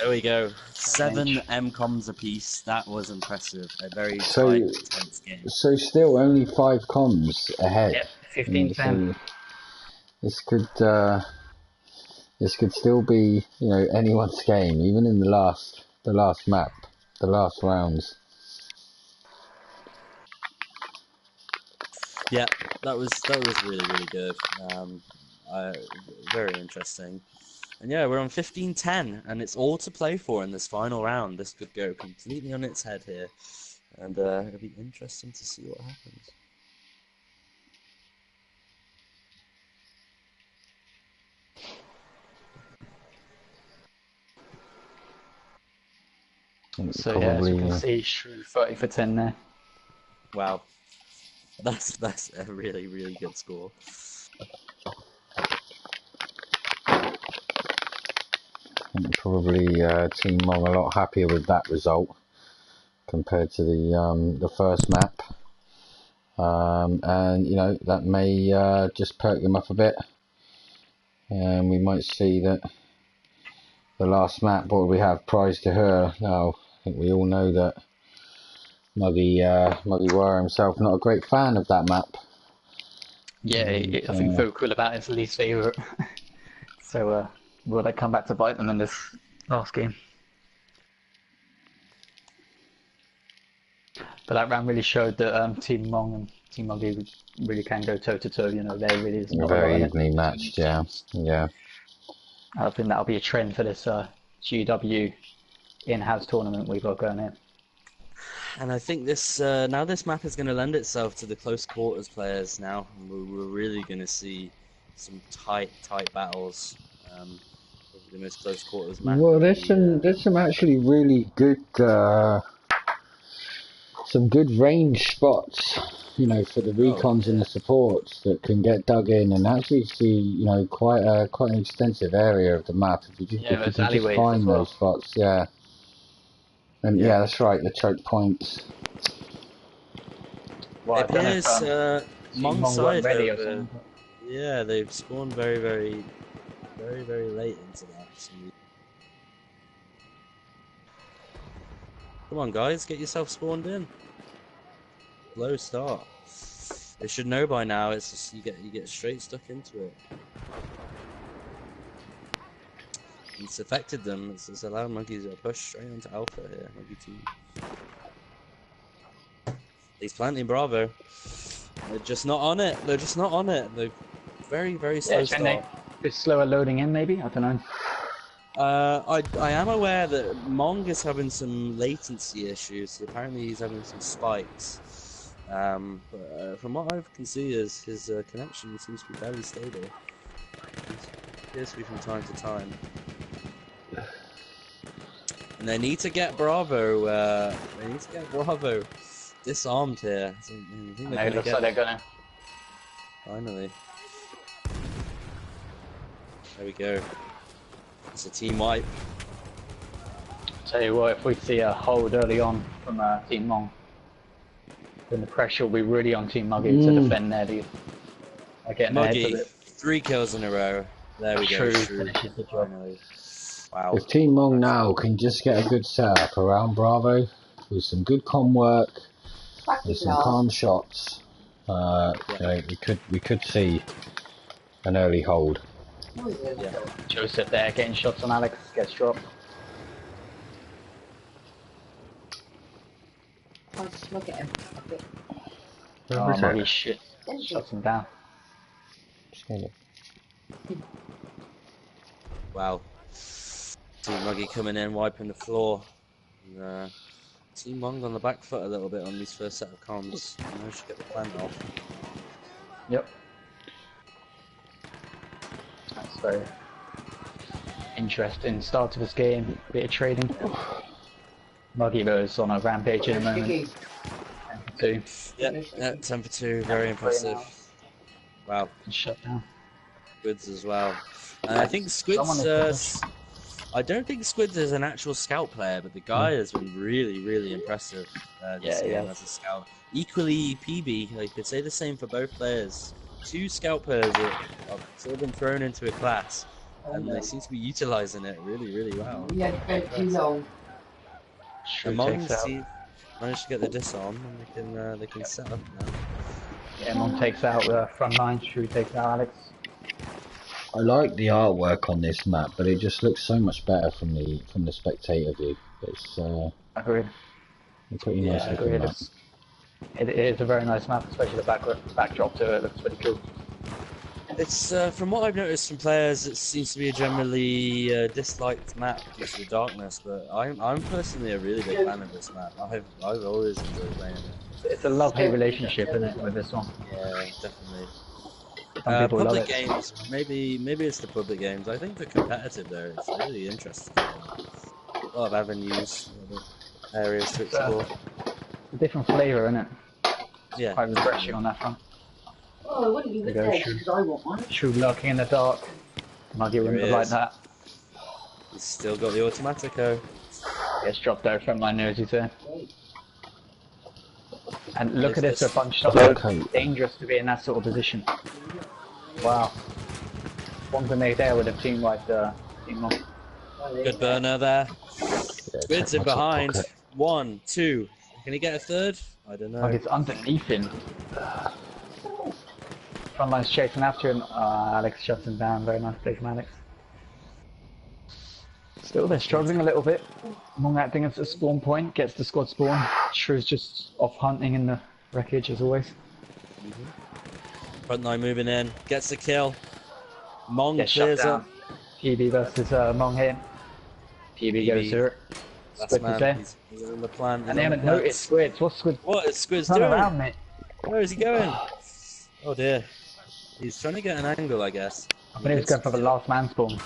There we go. 7 MComs apiece. That was impressive. A very tight, intense game. So still only 5 comms ahead. Yep, 15-10. This could still be, anyone's game, even in the last map, the last rounds. Yeah, that was really good. Very interesting. And yeah, we're on 15-10, and it's all to play for in this final round. This could go completely on its head here, and it'll be interesting to see what happens. So Probably, yeah, as you can see, Shrew 30 for 10 there. Wow, that's a really, really good score. probably Team Mong a lot happier with that result compared to the first map. And you know, that may just perk them up a bit, and we might see that the last map, what we have, Prise Tehure. Now I think we all know that Muggy Wire himself not a great fan of that map. Yeah, I think very cool about his least favourite. So will they come back to bite them in this last game? But that round really showed that Team Mong and Team Mugi really can go toe to toe. You know, there really is not Very a lot evenly matched, yeah. I think that'll be a trend for this GW in-house tournament we've got going in. And I think this now this map is going to lend itself to the close quarters players now. We're really going to see some tight battles. Probably the most close quarters map. Well, there's some actually really good some good range spots, you know, for the recons and the supports that can get dug in and actually see, you know, quite an extensive area of the map if you just, if you can just find those spots, yeah. And yeah, that's right, the choke points. Well, it appears Mong side over, yeah, they've spawned very late into that. Come on, guys, get yourself spawned in. Low start. They should know by now. It's just you get straight stuck into it. It's affected them. It's allowed monkeys to push straight into alpha here. Monkey team. He's planting Bravo. They're just not on it. They're just not on it. They're very slow start. Bit slower loading in, maybe. I don't know. I am aware that Mong is having some latency issues. Apparently he's having some spikes. But from what I can see, his connection seems to be fairly stable. It appears to be from time to time. And they need to get Bravo. Disarmed here. So it looks like they're gonna. Finally. There we go. It's a team wipe. Tell you what, if we see a hold early on from Team Mong, then the pressure will be really on Team Mugi to defend there. Mugi, 3 kills in a row. There we go. Finishes the job. Wow. If Team Mong now can just get a good setup around Bravo with some good comm work and some calm shots, you know, we could see an early hold. Yeah. Joseph there getting shots on Alex, gets dropped. I'll just look at him. Oh, Mugi shit. Shots him down. Wow. Team Mugi coming in, wiping the floor. And, Team Mong on the back foot a little bit on these first set of comms. Managed to get the plant off. Yep. That's very interesting start to this game. Bit of trading. Mugi is on a rampage in a moment. 10 for 2. Yeah, 10 for 2. Very impressive. Wow. Shut down. Squids as well. I think Squids. I don't think Squids is an actual scout player, but the guy has been really impressive this game as a scout. Equally PB, I could say the same for both players. 2 scout players that have sort of been thrown into a class, and they seem to be utilising it really well. Yeah, too long. And Mong managed to get the disarm, and they can set up now. Yeah, Mong takes out the front line, Shrew takes out Alex. I like the artwork on this map, but it just looks so much better from the spectator view. It's agreed. A pretty nice looking map. It is a very nice map, especially the backdrop to it looks pretty cool. It's from what I've noticed from players, it seems to be a generally disliked map due to the darkness. But I'm personally a really big fan of this map. I've always enjoyed playing it. It's a love-hate relationship, isn't it, with this one? Yeah, definitely. Public games, maybe it's the public games. I think the competitive there is really interesting. A lot of avenues. areas to explore. A different flavour, isn't it? Yeah. Quite refreshing on that front. Oh, I wouldn't give it There you go, eggs because I want one. True lurking in the dark. Muggy wouldn't have liked that. He's still got the Automatico. Gets dropped out from my nose, you say. And look at Is this, they're this- bunched up. Okay. Dangerous to be in that sort of position. Wow. One grenade there would have team wiped Team Mong. Good burner there. Yeah, Squid's check in my top behind. pocket. 1, 2. Can he get a third? I don't know. Like it's underneath him. Frontline's chasing after him. Alex shuts him down. Very nice play from Alex. Still, they're struggling a little bit. Mong acting as a spawn point, gets the squad spawn. Shrew's just off hunting in the wreckage as always. Frontline moving in. Gets the kill. Mong Gets shut clears down. up. PB versus Mong here. PB goes through it. Last Squid is man. there. He's on the plan. And they haven't noticed Squids. What's Squid? What is Squid's Turn doing? around, mate. Where is he going? Oh dear. He's trying to get an angle, I guess. I think he was going for the last man spawn.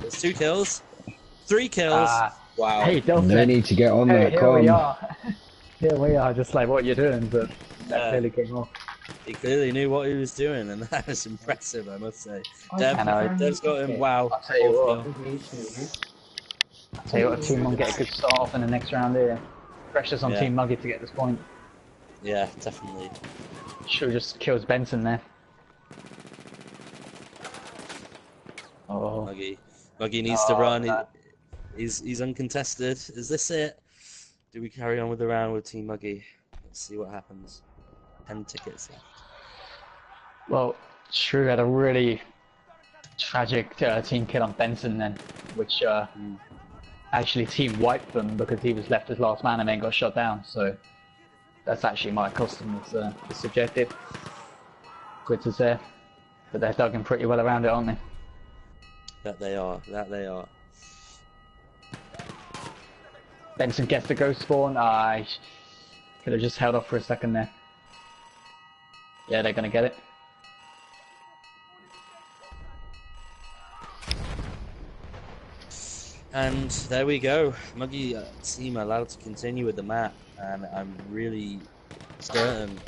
There's 2 kills. 3 kills. Wow. Hey, Delta. No need to get on Hey, that, here we come. are. Here we are, just like what you're doing, but that clearly came off. He clearly knew what he was doing, and that was impressive, I must say. I know. Dev's got him. Wow. I'll tell you what. Fourth I'll tell you what, Team Mong get a good start off in the next round here. Pressure's on Yeah. Team Muggy to get this point. kill. Yeah, definitely. Sure just kills Benson there. Oh, Muggy needs to run. that- He's uncontested. Is this it? Do we carry on with the round with Team Muggy? Let's see what happens. 10 tickets left. well, Shrew had a really tragic team kill on Benson then, which actually team wiped them because he was left as last man and then got shot down, so that's actually my custom. It's subjective. Quids is there, but they're dug in pretty well around it, aren't they? That they are. That they are. Benson gets the ghost spawn. I could have just held off for a second there. Yeah, they're gonna get it. And there we go. Muggy team allowed to continue with the map, and I'm really certain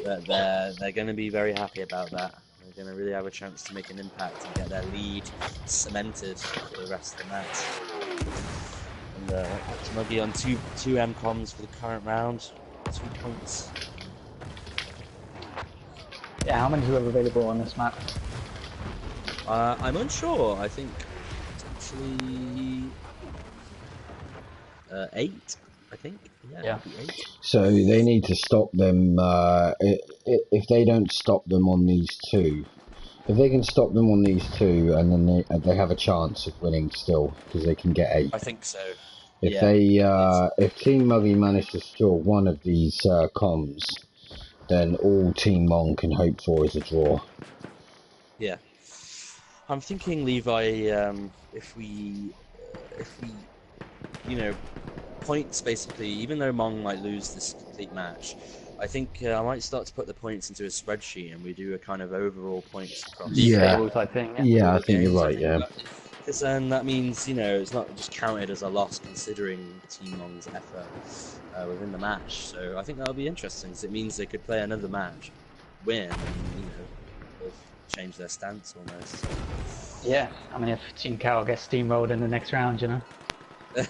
that they're going to be very happy about that. They're going to really have a chance to make an impact and get their lead cemented for the rest of the match. And Muggy on two M-coms for the current round, 2 points. Yeah, how many do we have available on this map? I'm unsure. I think potentially 8. I think. Yeah. Maybe 8. So they need to stop them, if they don't stop them on these 2. If they can stop them on these 2, and then they have a chance of winning still, because they can get 8. I think so. If Yeah. if Team Muggy manage to steal one of these comms, then all Team Mong can hope for is a draw. Yeah. I'm thinking, Levi, if we, points basically, even though Mong might lose this complete match, I think I might start to put the points into a spreadsheet and we do a kind of overall points across. Yeah. Tables, I think. Yeah, I all the think you're games. I right, think yeah. because then that means, it's not just counted as a loss considering Team Mong's effort within the match. So I think that'll be interesting, because it means they could play another match, win, and, they've changed their stance almost. Yeah, I mean, if Team Cow gets steamrolled in the next round, then Well,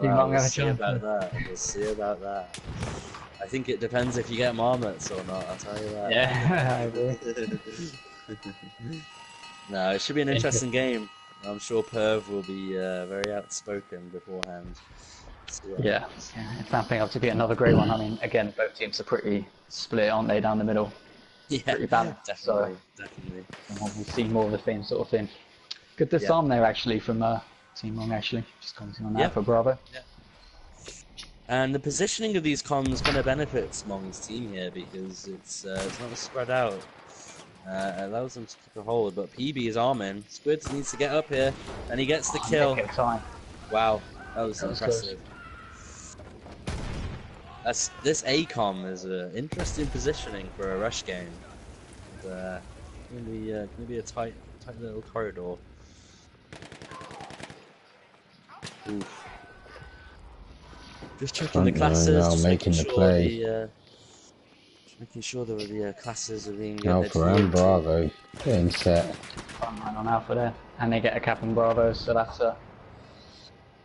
Mong have we'll a see chance. about that. We'll see about that. I think it depends if you get Marmots or not, I'll tell you that. Yeah, I agree. No, it should be an interesting game. I'm sure Perv will be very outspoken beforehand. So, Yeah, it's ramping up to be another great one. I mean, again, both teams are pretty split, aren't they, down the middle? yeah, Pretty balanced, definitely, definitely. We'll see more of the same sort of thing. Good disarm there, actually, from Team Mong, actually. Just commenting on that Yeah. for Bravo. Yeah. And the positioning of these comms kind of benefits Mong's team here, because it's not spread out. It allows them to keep a hold, but PB is arming. Squids needs to get up here, and he gets the kill. Nick at a time. Wow, that was That was impressive. This A-com is an interesting positioning for a rush game. And, gonna be a tight little corridor. Oof. Just checking the classes, now, just making the play. Making sure the classes are being Alpha and Bravo getting set. Frontline on Alpha there, and they get a cap on Bravo, so that's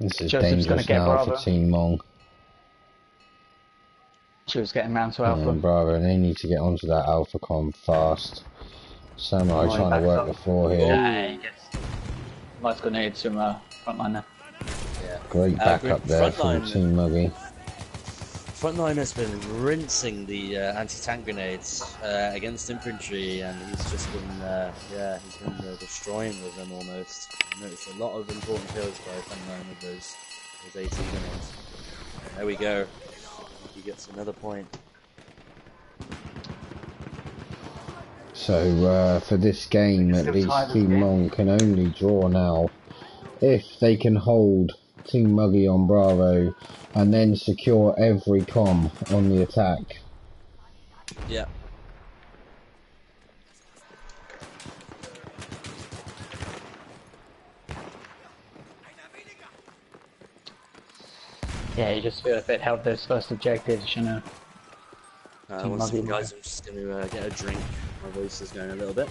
This is Joseph's gonna dangerous get now Bravo. for Team Mong. She was getting round to Alpha. And Bravo, they need to get onto that Alpha con fast. Samurai trying to work the floor here. Yeah, he gets nice grenades from frontline there. Yeah. Great backup there from Team Mugi. Frontline has been rinsing the anti-tank grenades against infantry, and he's just been, he's been destroying with them almost. I noticed a lot of important kills by Frontline with those 18 grenades. There we go. He gets another point. So for this game, at least Team Mong can only draw now if they can hold Team Mugi on Bravo and then secure every comm on the attack. Yeah. Yeah, you just feel if it held those first objectives, you know. Once again, guys, I'm just going to get a drink. My voice is going a little bit.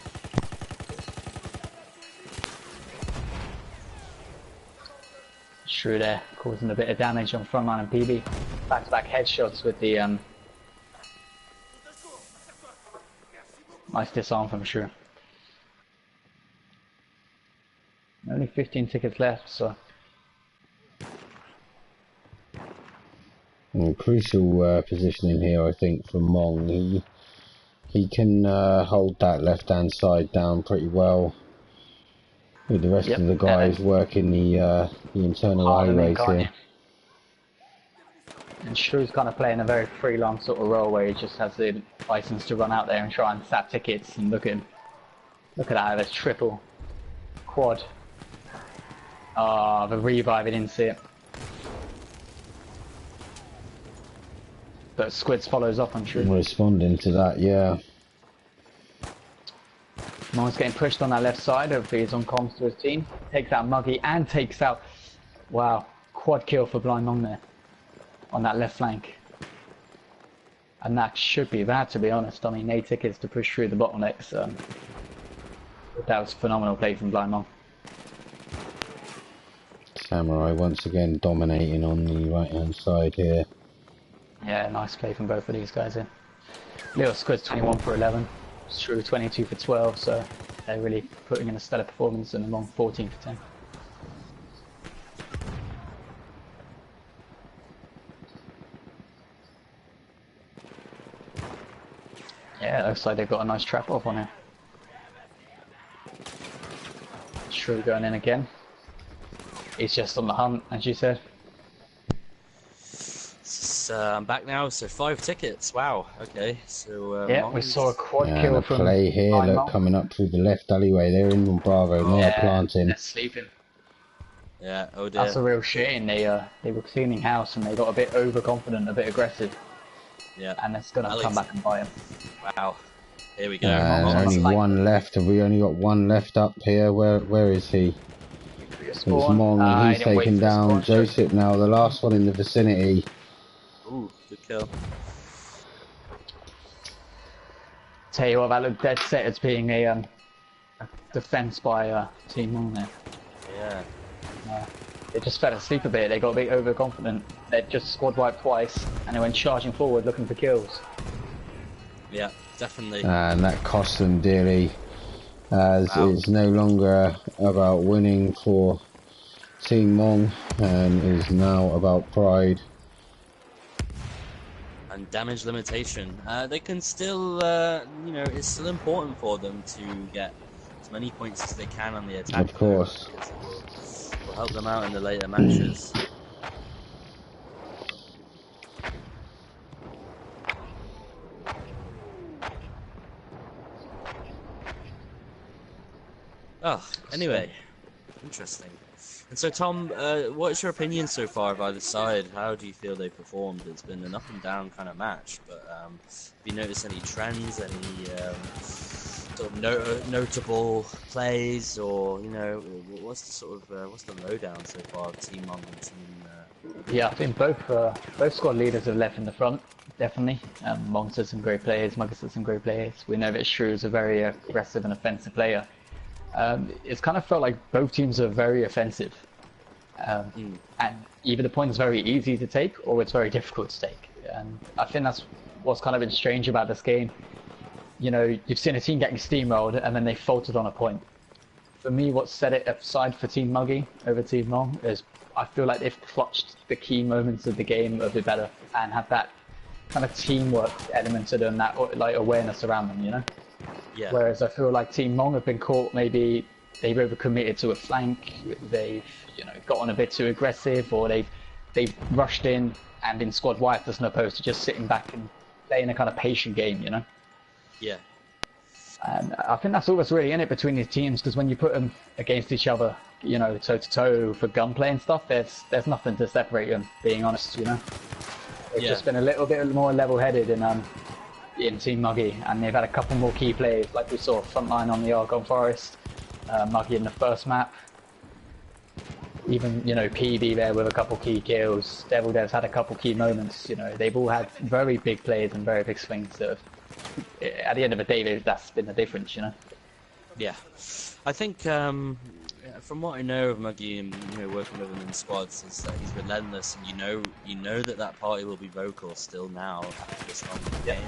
Shrew there, causing a bit of damage on frontline and PB. Back-to-back headshots with the nice disarm from Shrew. Only 15 tickets left, so. Crucial positioning here, I think, from Mong. He can hold that left-hand side down pretty well. With the rest of the guys working the internal alleyways here. And Shrew's kind of playing a very freelance sort of role where he just has the license to run out there and try and sap tickets. And look at that, that's triple, quad. The revive, I didn't see it. But Squids follows up on Shrew. Responding to that, yeah. Mong's getting pushed on that left side. Hopefully he's on comms to his team. Takes out Mugi and takes out... Wow, quad kill for Blind Mong there. On that left flank. And that should be that, to be honest. I mean, 8 tickets to push through the bottlenecks. That was phenomenal play from Blind Mong. Samurai once again dominating on the right hand side here. Yeah, nice play from both of these guys here. Little Squid's 21 for 11. Shrew 22 for 12, so they're really putting in a stellar performance, and Mong 14 for 10. Yeah, looks like they've got a nice trap off on it. Shrew going in again. He's just on the hunt, as you said. I'm back now, so 5 tickets. Wow. Okay. So yeah, we saw a quad kill from play here. Look, coming up through the left alleyway. They're in on Bravo. Now they're planting. They're sleeping. Yeah. Oh dear. That's a real shame. They were cleaning house and they got a bit overconfident, a bit aggressive. Yeah. And it's gonna come back and bite them. Wow. Here we go. Only one left. Have we only got one left up here? Where is he? It's Mong. He's taken down Joseph now. The last one in the vicinity. Ooh, good kill. Tell you what, that looked dead set as being a defense by Team Mong there. Yeah. They just fell asleep a bit. They got a bit overconfident. They just squad wiped twice, and they went charging forward looking for kills. Yeah, definitely. And that cost them dearly, as it's no longer about winning for Team Mong, and is now about pride. And damage limitation. They can still, you know, it's still important for them to get as many points as they can on the attack. Of course. Will help them out in the later matches. Oh, anyway, interesting. And so, Tom, what's your opinion so far of either side? How do you feel they performed? It's been an up and down kind of match, but have you noticed any trends, any sort of notable plays, or you know, what's the sort of what's the lowdown so far of Team Mong and Yeah, I think both squad leaders have left in the front, definitely. Mong's had some great players, Mugger's had some great players. We know that Shrew's a very aggressive and offensive player. It's kind of felt like both teams are very offensive. And either the point is very easy to take or it's very difficult to take. And I think that's what's kind of been strange about this game. You know, you've seen a team getting steamrolled and then they faltered on a point. For me, what set it aside for Team Mugi over Team Mong is I feel like they've clutched the key moments of the game a bit better and have that kind of teamwork element to them, that like awareness around them, you know? Yeah. Whereas I feel like Team Mong have been caught, maybe they've overcommitted to a flank, they've, you know, gotten a bit too aggressive, or they've rushed in and been squad wiped as opposed to just sitting back and playing a kind of patient game, you know? Yeah. And I think that's all that's really in it between these teams, because when you put them against each other, you know, toe to toe for gunplay and stuff, there's nothing to separate them, being honest, you know? They've just been a little bit more level-headed in Team Mugi, and they've had a couple more key plays, like we saw frontline on the Argonne Forest, Mugi in the first map. Even, you know, PB there with a couple key kills. Devil Dev's had a couple key moments. You know, they've all had very big plays and very big swings that have, at the end of the day, that's been the difference, you know? Yeah. I think, from what I know of Mugi and, you know, working with him in squads, is that he's relentless, and you know that party will be vocal still now after this long game.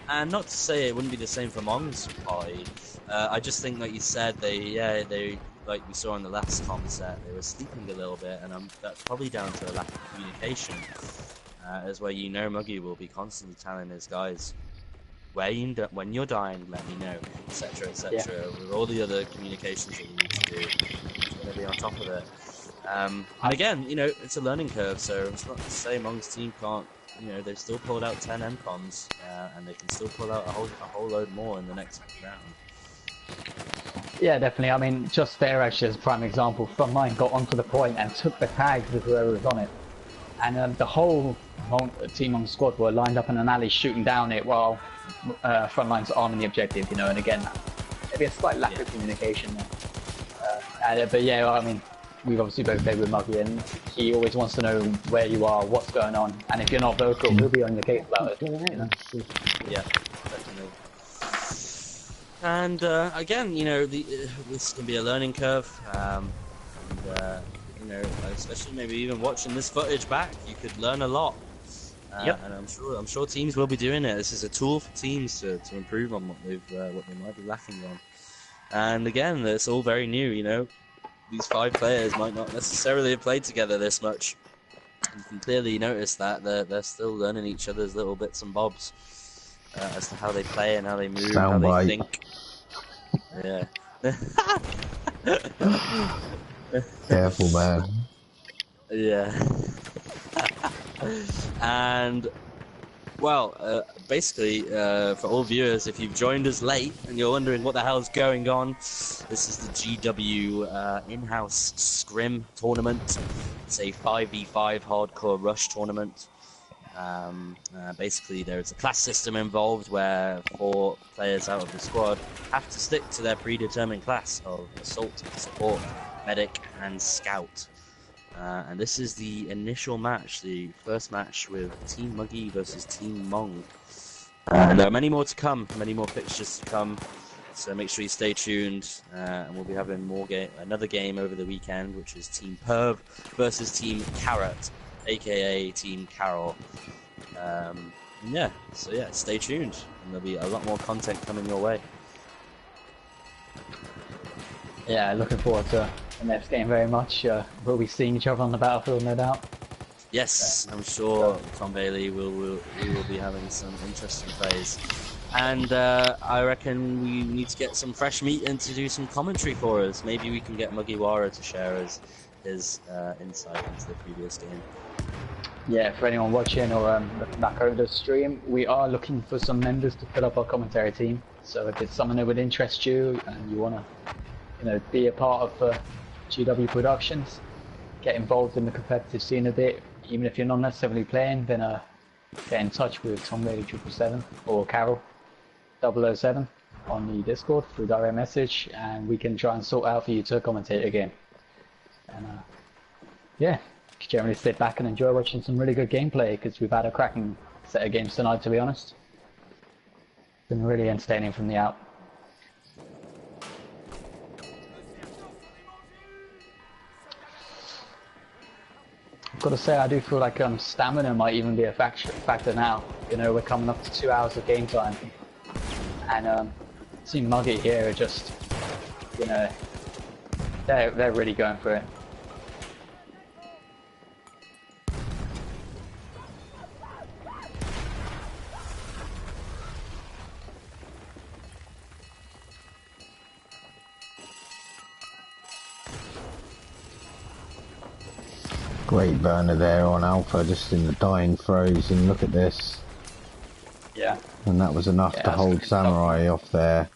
And not to say it wouldn't be the same for Mong's party. I just think, like you said, they like we saw in the last comp set, they were sleeping a little bit, and that's probably down to a lack of communication. As where, you know, Mugi will be constantly telling his guys, when you're dying, let me know, etc., etc. With all the other communications that you need to do, he's going to be on top of it. And again, you know, it's a learning curve, so it's not to say Mong's team can't. You know, they've still pulled out 10 MCOMs, and they can still pull out a whole load more in the next round. Yeah, definitely. I mean, just there actually as a prime example, Frontline got onto the point and took the tags of whoever was on it. And the whole Team Mong squad were lined up in an alley shooting down it while Frontline's arming the objective, you know, and again, maybe a slight lack of communication there. But yeah, I mean, we've obviously both played with Mugi, and he always wants to know where you are, what's going on, and if you're not vocal, he'll be on your case about it, you know? Yeah, definitely. And again, you know, this can be a learning curve, and you know, especially maybe even watching this footage back, you could learn a lot. And I'm sure teams will be doing it. This is a tool for teams to improve on what they might be lacking on. And again, it's all very new, you know. These 5 players might not necessarily have played together this much. You can clearly notice that they're still learning each other's little bits and bobs as to how they play and how they move, how they think. Yeah. Careful, man. Yeah. And well, basically, for all viewers, if you've joined us late and you're wondering what the hell's going on, this is the GW in-house scrim tournament. It's a 5v5 hardcore rush tournament. Basically, there's a class system involved where 4 players out of the squad have to stick to their predetermined class of assault, support, medic, and scout. And this is the initial match, the first match with Team Mugi versus Team Mong. And there are many more to come, many more fixtures to come, so make sure you stay tuned, and we'll be having another game over the weekend, which is Team Perv versus Team Carrot, aka Team Carol. Yeah, so yeah, stay tuned, and there'll be a lot more content coming your way. Yeah, looking forward to the next game very much. We'll be seeing each other on the battlefield, no doubt. Yes, I'm sure Tom Bailey we will be having some interesting plays. And I reckon we need to get some fresh meat in to do some commentary for us. Maybe we can get Mugiwara to share his insight into the previous game. Yeah, for anyone watching or looking back over the stream, we are looking for some members to fill up our commentary team. So if it's something that would interest you and you want to, you know, be a part of GW Productions, get involved in the competitive scene a bit, even if you're not necessarily playing, then get in touch with Tom Bailey 777 or Carol 007 on the Discord through direct message, and we can try and sort out for you to commentate again. And yeah, generally sit back and enjoy watching some really good gameplay because we've had a cracking set of games tonight, to be honest. It's been really entertaining from the out. I've got to say, I do feel like stamina might even be a factor now. You know, we're coming up to 2 hours of game time, and Team Mugi here are just, you know, they're really going for it. Great burner there on Alpha, just in the dying throes, and look at this. Yeah. And that was enough to hold Samurai off there.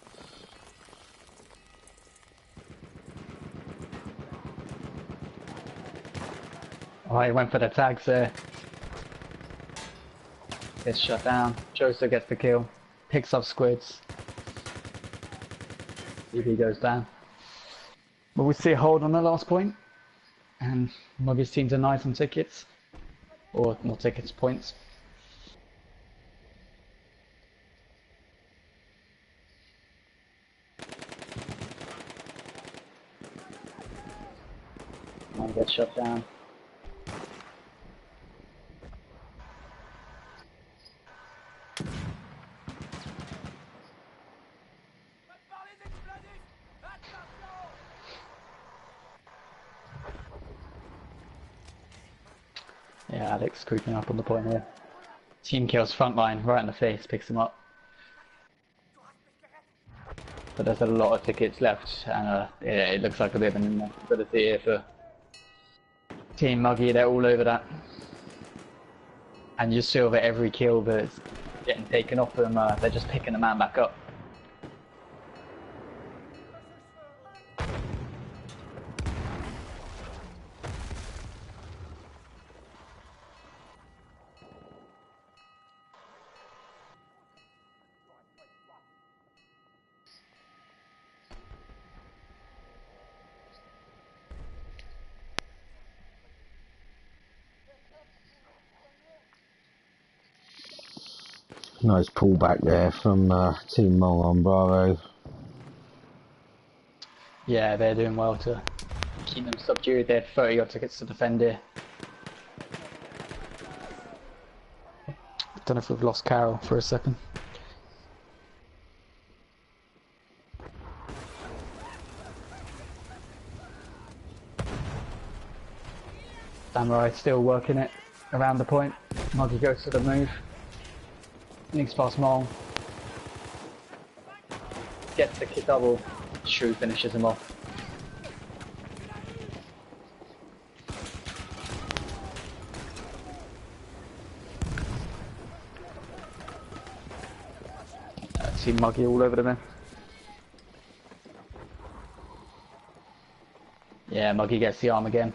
Oh, he went for the tags there. Gets shut down. Joseph gets the kill. Picks up squids. EV goes down. But we see a hold on the last point. And Mugi's team denied some tickets. Or not tickets, points. One gets shut down. Yeah, Alex creeping up on the point here. Team kills frontline right in the face, picks him up. But there's a lot of tickets left, and yeah, it looks like a bit of an inevitability here for Team Mugi. They're all over that. And you see over every kill that's getting taken off them, they're just picking the man back up. Nice pullback there from Team Mong on Bravo. Yeah, they're doing well to keep them subdued. They had 30 odd tickets to defend here. Don't know if we've lost Carol for a second. Samurai still working it around the point. Mugi goes to the move. Sneaks past Mong. Gets the kid double. Shrew finishes him off. See Mugi all over the man. Yeah, Mugi gets the arm again.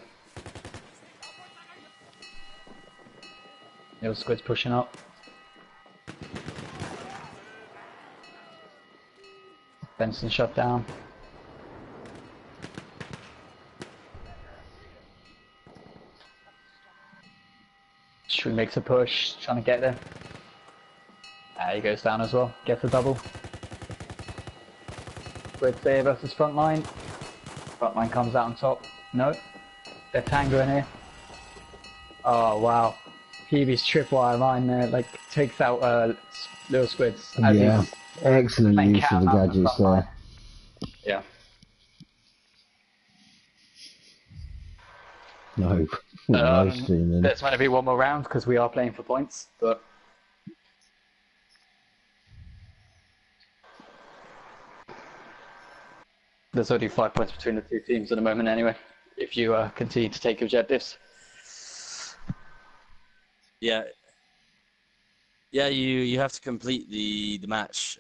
Little squid's pushing up. Benson shut down. Shrew makes a push, trying to get there. He goes down as well, gets a double. Squid there versus frontline. Frontline comes out on top. No, they're tangoing here. Oh wow. Peavy's tripwire line there, like, takes out little squids. Yeah, excellent use of the gadgets there. Yeah. No, live streaming. There's going to be one more round because we are playing for points, but there's only 5 points between the two teams at the moment anyway, if you continue to take objectives. Yeah. Yeah, you have to complete the match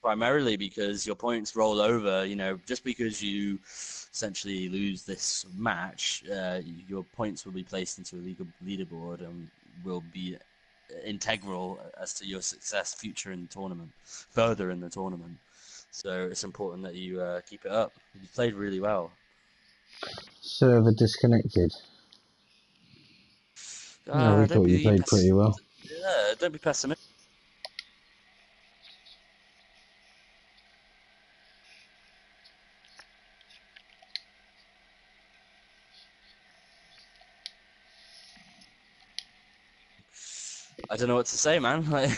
primarily because your points roll over. You know, just because you essentially lose this match, your points will be placed into a leaderboard and will be integral as to your success further in the tournament. So it's important that you keep it up. You played really well. Server disconnected. Yeah, we Don't thought you be played pretty well. yeah, don't be pessimistic. I don't know what to say, man. Like,